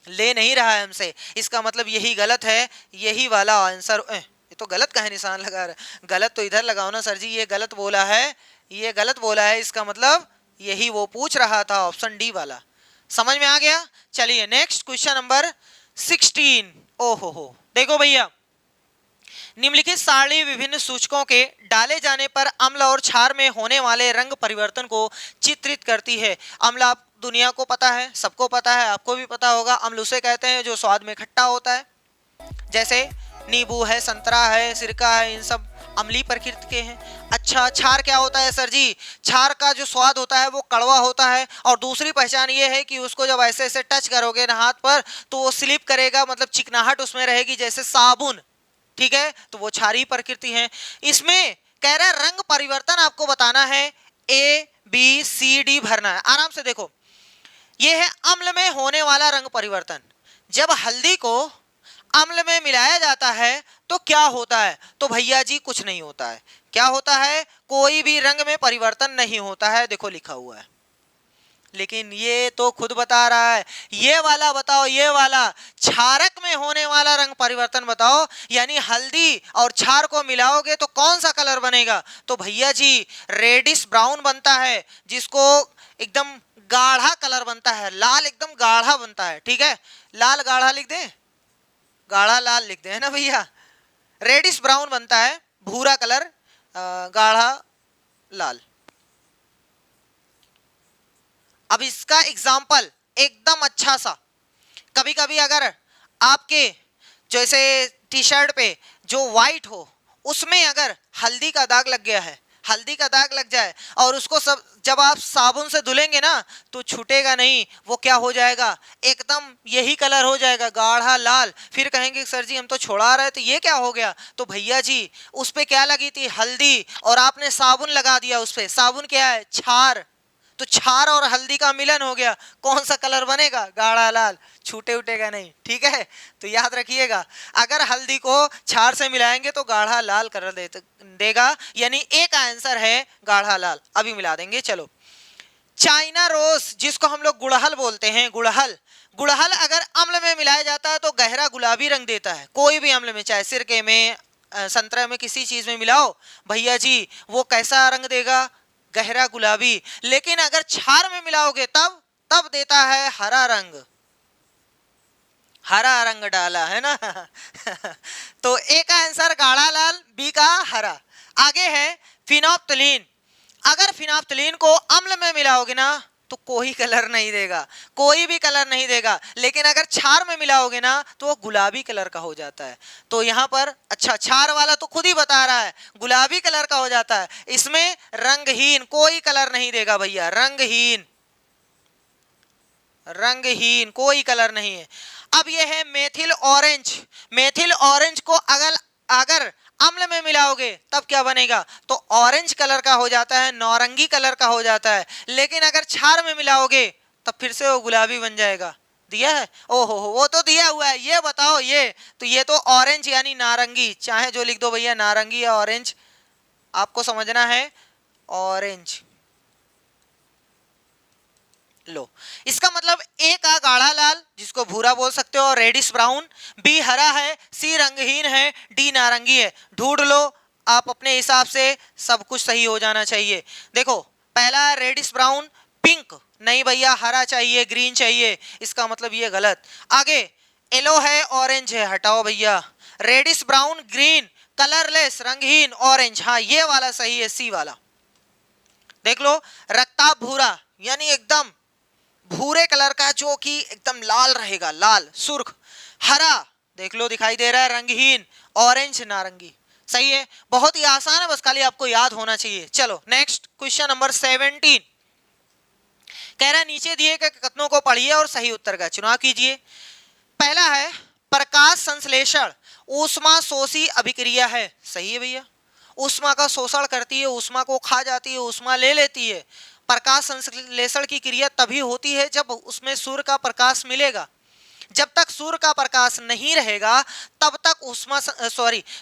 Speaker 1: ले नहीं रहा है हमसे। इसका मतलब यही गलत है, यही वाला आंसर। ये तो गलत का है, निशान लगा रहा है। गलत तो इधर लगाओ ना सर जी, ये गलत बोला है, ये गलत बोला है। इसका मतलब यही वो पूछ रहा था, ऑप्शन डी वाला। समझ में आ गया? चलिए नेक्स्ट क्वेश्चन नंबर 16। ओहो हो, देखो भैया, निम्नलिखित सारणी विभिन्न सूचकों के डाले जाने पर अम्ल और क्षार में होने वाले रंग परिवर्तन को चित्रित करती है। अम्ल आप दुनिया को पता है, सबको पता है, आपको भी पता होगा। अम्ल उसे कहते हैं जो स्वाद में खट्टा होता है, जैसे नींबू है, संतरा है, सिरका है, इन सब अम्लीय प्रकृति के हैं। अच्छा, क्षार क्या होता है सर जी? क्षार का जो स्वाद होता है वो कड़वा होता है, और दूसरी पहचान ये है कि उसको जब ऐसे ऐसे टच करोगे ना हाथ पर, तो वो स्लिप करेगा, मतलब चिकनाहट उसमें रहेगी जैसे साबुन। ठीक है, तो वो क्षारीय प्रकृति है। इसमें कह रहा है रंग परिवर्तन आपको बताना है, ए बी सी डी भरना है। आराम से देखो, ये है अम्ल में होने वाला रंग परिवर्तन। जब हल्दी को अम्ल में मिलाया जाता है तो क्या होता है? तो भैया जी कुछ नहीं होता है। क्या होता है? कोई भी रंग में परिवर्तन नहीं होता है। देखो लिखा हुआ है, लेकिन ये तो खुद बता रहा है। ये वाला बताओ, ये वाला क्षारक में होने वाला रंग परिवर्तन बताओ, यानी हल्दी और क्षार को मिलाओगे तो कौन सा कलर बनेगा? तो भैया जी रेडिश ब्राउन बनता है, जिसको एकदम गाढ़ा कलर बनता है, लाल एकदम गाढ़ा बनता है। ठीक है, लाल गाढ़ा लिख दे, गाढ़ा लाल लिख दे, है ना भैया। रेडिश ब्राउन बनता है, भूरा कलर, गाढ़ा लाल। अब इसका एग्जाम्पल एकदम अच्छा सा, कभी कभी अगर आपके जैसे टी शर्ट पे जो व्हाइट हो, उसमें अगर हल्दी का दाग लग गया है, हल्दी का दाग लग जाए, और उसको सब जब आप साबुन से धुलेंगे ना तो छूटेगा नहीं, वो क्या हो जाएगा? एकदम यही कलर हो जाएगा, गाढ़ा लाल। फिर कहेंगे सर जी हम तो छोड़ा रहे थे, ये क्या हो गया? तो भैया जी उस पे क्या लगी थी? हल्दी, और आपने साबुन लगा दिया उस पे। साबुन क्या है? क्षार। तो क्षार और हल्दी का मिलन हो गया, कौन सा कलर बनेगा? गाढ़ा लाल, छूटे उठेगा नहीं। ठीक है, तो याद रखिएगा, अगर हल्दी को क्षार से मिलाएंगे तो गाढ़ा लाल कलर देगा, यानी एक आंसर है गाढ़ा लाल। अभी मिला देंगे। चलो, चाइना रोज, जिसको हम लोग गुड़हल बोलते हैं, गुड़हल, गुड़हल अगर अम्ल में मिलाया जाता है तो गहरा गुलाबी रंग देता है। कोई भी अम्ल में, चाहे सिरके में, संतरा में, किसी चीज में मिलाओ भैया जी, वो कैसा रंग देगा? गहरा गुलाबी। लेकिन अगर क्षार में मिलाओगे तब तब देता है हरा रंग, हरा रंग डाला है ना। तो ए का आंसर गाढ़ा लाल, बी का हरा। आगे है फिनोप्थलीन। अगर फिनोप्थलीन को अम्ल में मिलाओगे ना तो कोई कलर नहीं देगा, कोई भी कलर नहीं देगा। लेकिन अगर क्षार में मिलाओगे ना तो वो गुलाबी कलर का हो जाता है। तो यहाँ पर अच्छा, क्षार वाला तो खुद ही बता रहा है गुलाबी कलर का हो जाता है। इसमें रंगहीन, कोई कलर नहीं देगा भैया, रंगहीन, रंगहीन, कोई कलर नहीं है। अब यह है मेथिल ऑरेंज। मेथिल ऑरेंज को अगर अगर अम्ल में मिलाओगे तब क्या बनेगा? तो ऑरेंज कलर का हो जाता है, नारंगी कलर का हो जाता है। लेकिन अगर क्षार में मिलाओगे तब फिर से वो गुलाबी बन जाएगा। दिया है? ओहो हो, वो तो दिया हुआ है। ये बताओ, ये तो ऑरेंज यानी नारंगी, चाहे जो लिख दो भैया, नारंगी या ऑरेंज, आपको समझना है ऑरेंज। लो, इसका मतलब ए का गाढ़ा लाल जिसको भूरा बोल सकते हो और रेडिश ब्राउन, बी हरा है, सी रंगहीन है, डी नारंगी है। ढूंढ लो आप अपने हिसाब से, सब कुछ सही हो जाना चाहिए। देखो पहला रेडिश ब्राउन, पिंक नहीं भैया, हरा चाहिए, ग्रीन चाहिए, इसका मतलब ये गलत। आगे येलो है, ऑरेंज है, हटाओ भैया। रेडिश ब्राउन, ग्रीन, कलरलेस, रंगहीन, ऑरेंज, हाँ ये वाला सही है, सी वाला। देख लो, रक्ताब भूरा यानी एकदम भूरे कलर का जो कि एकदम लाल रहेगा, लाल सुर्ख। हरा देख लो दिखाई दे रहा है, रंगहीन। ऑरेंज नारंगी। सही है, बहुत ही आसान है, बस खाली आपको याद होना चाहिए। चलो नेक्स्ट क्वेश्चन नंबर 17 कह रहा है नीचे दिए गए कथनों को पढ़िए और सही उत्तर का चुनाव कीजिए। पहला है प्रकाश संश्लेषण ऊष्मा शोषी अभिक्रिया है। सही है भैया, ऊष्मा का शोषण करती है, ऊष्मा को खा जाती है, ऊष्मा ले लेती है। प्रकाश संश्लेषण की क्रिया तभी होती है जब उसमें सूर्य का प्रकाश मिलेगा। जब तक सूर्य का प्रकाश नहीं रहेगा तब तक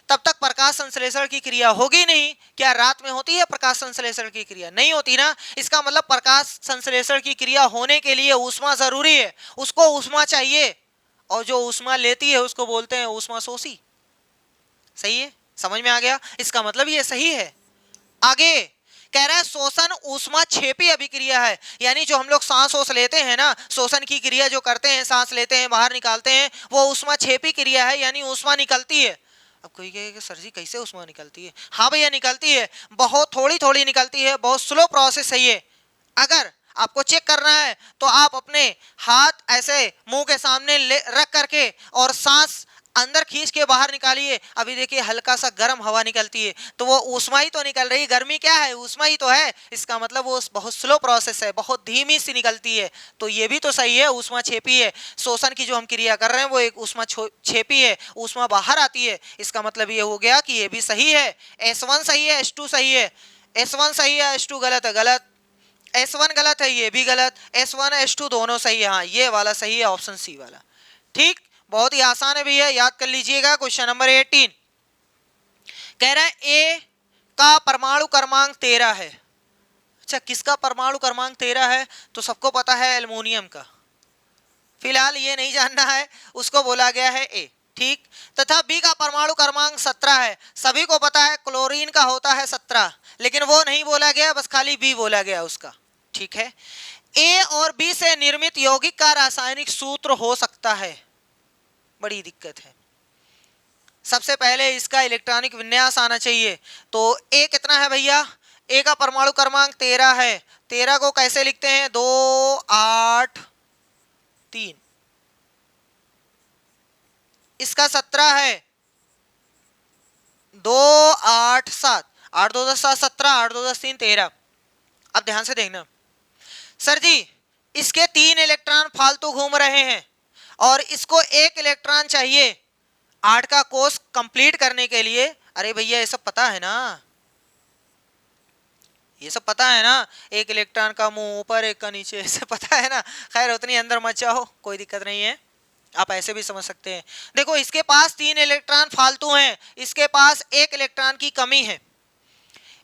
Speaker 1: तब तक प्रकाश संश्लेषण की क्रिया होगी नहीं। क्या रात में होती है प्रकाश संश्लेषण की क्रिया? नहीं होती ना। इसका मतलब प्रकाश संश्लेषण की क्रिया होने के लिए ऊष्मा जरूरी है, उसको ऊष्मा चाहिए, और जो ऊष्मा लेती है उसको बोलते हैं ऊष्मा शोषी। सही है, समझ में आ गया? इसका मतलब ये सही है। आगे कह रहा है शोषण ऊष्मा क्षेपी अभिक्रिया है, यानी जो हम लोग सांस ओस लेते हैं ना, शोषण की क्रिया जो करते हैं, सांस लेते हैं बाहर निकालते हैं, वो ऊष्मा क्षेपी क्रिया है, यानी ऊष्मा निकलती है। अब कोई कहेगा सर जी कैसे ऊष्मा निकलती है? हाँ भैया निकलती है, बहुत थोड़ी थोड़ी निकलती है, बहुत स्लो प्रोसेस है ये। अगर आपको चेक करना है तो आप अपने हाथ ऐसे मुंह के सामने रख करके और सांस अंदर खींच के बाहर निकालिए। अभी देखिए हल्का सा गर्म हवा निकलती है, तो वो ऊष्मा ही तो निकल रही है। गर्मी क्या है? ऊष्मा ही तो है। इसका मतलब वो बहुत स्लो प्रोसेस है, बहुत धीमी सी निकलती है। तो ये भी तो सही है, ऊष्मा छेपी है। शोषण की जो हम क्रिया कर रहे हैं वो एक ऊष्मा छेपी है, ऊष्मा बाहर आती है। इसका मतलब ये हो गया कि ये भी सही है। S1 सही है, S2 सही है। S1 सही है, S2 गलत है, गलत। S1 गलत है, ये भी गलत। S1 S2 दोनों सही है, हाँ ये वाला सही है, ऑप्शन सी वाला। ठीक, बहुत ही आसान है भैया, याद कर लीजिएगा। क्वेश्चन नंबर 18 कह रहा है ए का परमाणु क्रमांक 13 है। अच्छा, किसका परमाणु क्रमांक 13 है? तो सबको पता है एल्युमिनियम का, फिलहाल ये नहीं जानना है, उसको बोला गया है ए। ठीक, तथा बी का परमाणु क्रमांक 17 है। सभी को पता है क्लोरीन का होता है 17, लेकिन वो नहीं बोला गया, बस खाली बी बोला गया उसका। ठीक है, ए और बी से निर्मित यौगिक का रासायनिक सूत्र हो सकता है। बड़ी दिक्कत है, सबसे पहले इसका इलेक्ट्रॉनिक विन्यास आना चाहिए। तो ए कितना है भैया? ए का परमाणु क्रमांक 13 है। 13 को कैसे लिखते हैं? 2 8 3। इसका 17 है, 2 8 7, 8 2 10 7 17, 8 2 10 3 13। अब ध्यान से देखना सर जी, इसके 3 इलेक्ट्रॉन फालतू घूम रहे हैं और इसको 1 इलेक्ट्रॉन चाहिए 8 का कोष कंप्लीट करने के लिए। अरे भैया ये सब पता है ना, ये सब पता है ना, 1 इलेक्ट्रॉन का मुंह ऊपर 1 का नीचे, ऐसे पता है ना। खैर उतनी अंदर मत जाओ, कोई दिक्कत नहीं है, आप ऐसे भी समझ सकते हैं। देखो इसके पास 3 इलेक्ट्रॉन फालतू हैं, इसके पास 1 इलेक्ट्रॉन की कमी है।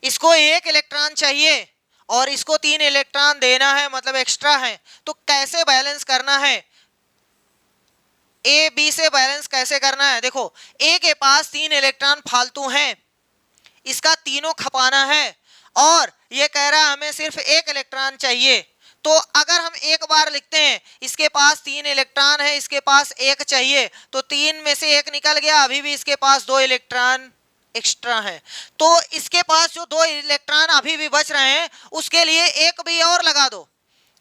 Speaker 1: इसको 1 इलेक्ट्रॉन चाहिए और इसको 3 इलेक्ट्रॉन देना है, मतलब एक्स्ट्रा है। तो कैसे बैलेंस करना है? ए बी से बैलेंस कैसे करना है? देखो ए के पास 3 इलेक्ट्रॉन फालतू हैं, इसका तीनों खपाना है और ये कह रहा है हमें सिर्फ 1 इलेक्ट्रॉन चाहिए। तो अगर हम एक बार लिखते हैं इसके पास 3 इलेक्ट्रॉन है, इसके पास 1 चाहिए, तो 3 में से 1 निकल गया, अभी भी इसके पास 2 इलेक्ट्रॉन एक्स्ट्रा है। तो इसके पास जो 2 इलेक्ट्रॉन अभी भी बच रहे हैं उसके लिए 1 भी और लगा दो।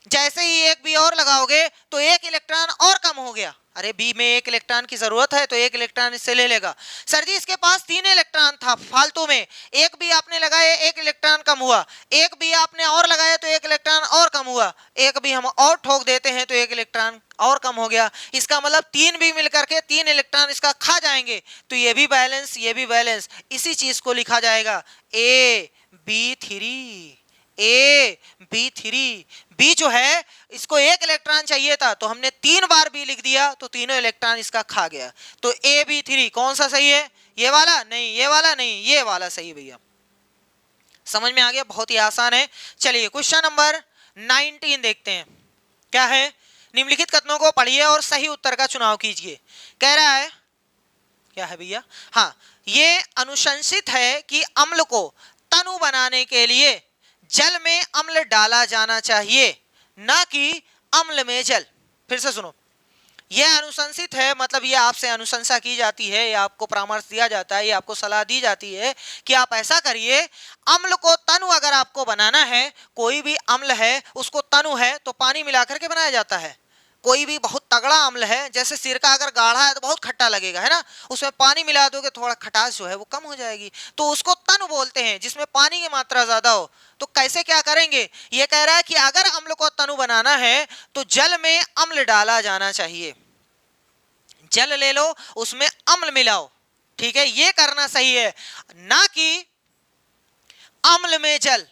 Speaker 1: जैसे ही 1 भी और लगाओगे तो 1 इलेक्ट्रॉन और कम हो गया। अरे बी में 1 इलेक्ट्रॉन की जरूरत है तो 1 इलेक्ट्रॉन इससे ले लेगा। सर जी इसके पास 3 इलेक्ट्रॉन था फालतू में, 1 भी आपने लगाए 1 इलेक्ट्रॉन कम हुआ, 1 भी आपने और लगाया तो 1 इलेक्ट्रॉन और कम हुआ, 1 भी हम और ठोक देते हैं तो 1 इलेक्ट्रॉन और कम हो गया। इसका मतलब 3 भी मिलकर के 3 इलेक्ट्रॉन इसका खा जाएंगे। तो ये भी बैलेंस, ये भी बैलेंस, इसी चीज को लिखा जाएगा AB3। AB3, बी जो है इसको 1 इलेक्ट्रॉन चाहिए था तो हमने 3 बार बी लिख दिया तो तीनों इलेक्ट्रॉन इसका खा गया। तो AB3 कौन सा सही है? ये वाला नहीं, ये वाला नहीं, ये वाला सही भैया। समझ में आ गया, बहुत ही आसान है। चलिए क्वेश्चन नंबर 19 देखते हैं, क्या है। निम्नलिखित कथनों को पढ़िए और सही उत्तर का चुनाव कीजिए। कह रहा है, क्या है भैया, हाँ, ये अनुशंसित है कि अम्ल को तनु बनाने के लिए जल में अम्ल डाला जाना चाहिए, ना कि अम्ल में जल। फिर से सुनो, यह अनुशंसित है मतलब ये आपसे अनुशंसा की जाती है, या आपको परामर्श दिया जाता है, या आपको सलाह दी जाती है कि आप ऐसा करिए, अम्ल को तनु अगर आपको बनाना है, कोई भी अम्ल है उसको तनु है तो पानी मिलाकर के बनाया जाता है। कोई भी बहुत तगड़ा अम्ल है, जैसे सिरका अगर गाढ़ा है तो बहुत खट्टा लगेगा, है ना, उसमें पानी मिला दोगे थोड़ा खटास जो है वो कम हो जाएगी, तो उसको तनु बोलते हैं, जिसमें पानी की मात्रा ज्यादा हो। तो कैसे क्या करेंगे, ये कह रहा है कि अगर अम्ल को तनु बनाना है तो जल में अम्ल डाला जाना चाहिए। जल ले लो, उसमें अम्ल मिलाओ, ठीक है, ये करना सही है, ना कि अम्ल में जल।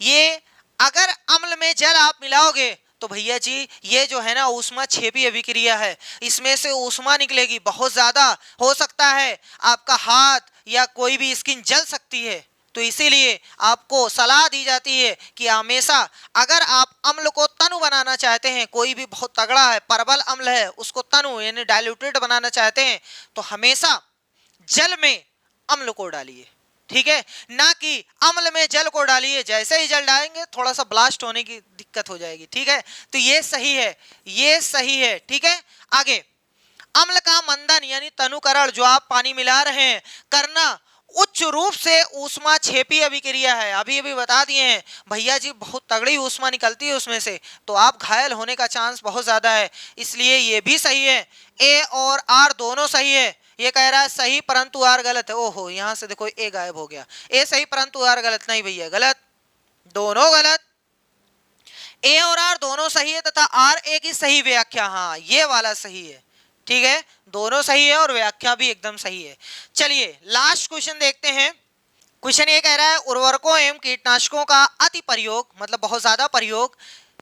Speaker 1: ये अगर अम्ल में जल आप मिलाओगे तो भैया जी ये जो है ना ऊष्मा छेपी अभिक्रिया है, इसमें से ऊष्मा निकलेगी, बहुत ज्यादा हो सकता है आपका हाथ या कोई भी स्किन जल सकती है। तो इसीलिए आपको सलाह दी जाती है कि हमेशा अगर आप अम्ल को तनु बनाना चाहते हैं, कोई भी बहुत तगड़ा है, प्रबल अम्ल है, उसको तनु यानी डाइल्यूटेड बनाना चाहते हैं, तो हमेशा जल में अम्ल को डालिए, ठीक है, ना कि अम्ल में जल को डालिए। जैसे ही जल डालेंगे थोड़ा सा ब्लास्ट होने की दिक्कत हो जाएगी, ठीक है, तो ये सही है, ये सही है, ठीक है। आगे, अम्ल का मंदन यानी तनुकरण जो आप पानी मिला रहे हैं करना उच्च रूप से ऊष्मा छेपी अभिक्रिया है। अभी अभी बता दिए हैं भैया जी, बहुत तगड़ी ऊष्मा निकलती है उसमें से, तो आप घायल होने का चांस बहुत ज्यादा है, इसलिए ये भी सही है। ए और आर दोनों सही है। ये कह रहा है सही परंतु आर गलत है। ओहो, यहां से देखो ए गायब हो गया। ए सही परंतु आर गलत, नहीं भैया गलत, दोनों गलत। ए और आर दोनों सही है तथा आर ए की सही व्याख्या, हाँ ये वाला सही है, ठीक है, दोनों सही है और व्याख्या भी एकदम सही है। चलिए लास्ट क्वेश्चन देखते हैं। क्वेश्चन ये कह रहा है उर्वरकों एवं कीटनाशकों का अति प्रयोग मतलब बहुत ज्यादा प्रयोग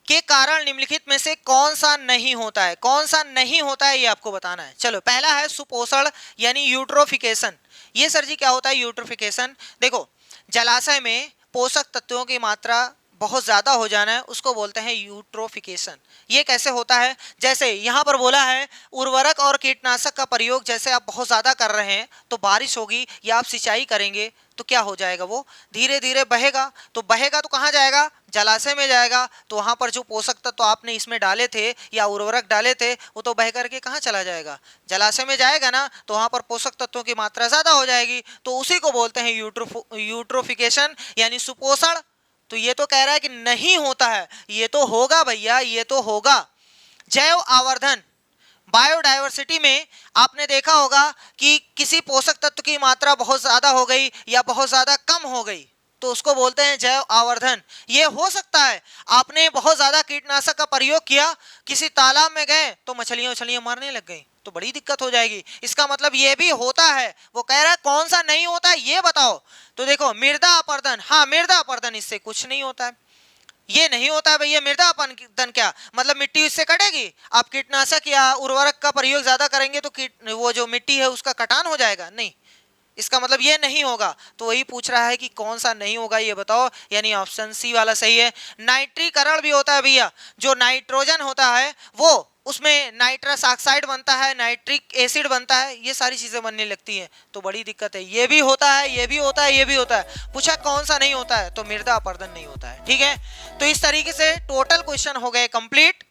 Speaker 1: के कारण निम्नलिखित में से कौन सा नहीं होता है। कौन सा नहीं होता है ये आपको बताना है। चलो, पहला है सुपोषण यानी यूट्रोफिकेशन। ये सर जी क्या होता है यूट्रोफिकेशन? देखो, जलाशय में पोषक तत्वों की मात्रा बहुत ज्यादा हो जाना है, उसको बोलते हैं यूट्रोफिकेशन। ये कैसे होता है? जैसे यहाँ पर बोला है उर्वरक और कीटनाशक का प्रयोग जैसे आप बहुत ज्यादा कर रहे हैं तो बारिश होगी या आप सिंचाई करेंगे तो क्या हो जाएगा, वो धीरे धीरे बहेगा। तो बहेगा तो कहाँ जाएगा? जलाशय में जाएगा। तो वहां पर जो पोषक तत्व आपने इसमें डाले थे या उर्वरक डाले थे वो तो बह करके कहाँ चला जाएगा? जलाशय में जाएगा ना, तो वहां पर पोषक तत्वों की मात्रा ज्यादा हो जाएगी। तो उसी को बोलते हैं यूट्रोफिकेशन यानी सुपोषण। तो ये तो कह रहा है कि नहीं होता है, ये तो होगा भैया, ये तो होगा। जैव आवर्धन बायोडायवर्सिटी में आपने देखा होगा कि किसी पोषक तत्व की मात्रा बहुत ज्यादा हो गई या बहुत ज्यादा कम हो गई तो उसको बोलते हैं जैव आवर्धन। ये हो सकता है आपने बहुत ज्यादा कीटनाशक का प्रयोग किया, किसी तालाब में गए तो मछलियां मरने लग गई तो बड़ी दिक्कत हो जाएगी। इसका मतलब ये भी होता है। वो कह रहा है कौन सा नहीं होता है ये बताओ। तो देखो, मृदा अपरदन, हाँ मृदा अपरदन, इससे कुछ नहीं होता है, ये नहीं होता है भैया। मृदा अपरदन क्या मतलब? मिट्टी इससे कटेगी। आप कीटनाशक या उर्वरक का प्रयोग ज्यादा करेंगे तो वो जो मिट्टी है उसका कटान हो जाएगा, नहीं, इसका मतलब ये नहीं होगा। तो वही पूछ रहा है कि कौन सा नहीं होगा ये बताओ, यानी ऑप्शन सी वाला सही है। नाइट्रीकरण भी होता है भैया, जो नाइट्रोजन होता है वो उसमें नाइट्रस ऑक्साइड बनता है, नाइट्रिक एसिड बनता है, ये सारी चीजें बनने लगती हैं तो बड़ी दिक्कत है। ये भी होता है, ये भी होता है, ये भी होता है। पूछा कौन सा नहीं होता है तो मृदा अपरदन नहीं होता है, ठीक है। तो इस तरीके से टोटल क्वेश्चन हो गए कंप्लीट।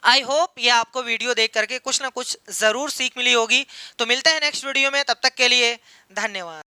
Speaker 1: आई होप ये आपको वीडियो देख करके कुछ ना कुछ जरूर सीख मिली होगी। तो मिलते हैं नेक्स्ट वीडियो में, तब तक के लिए धन्यवाद।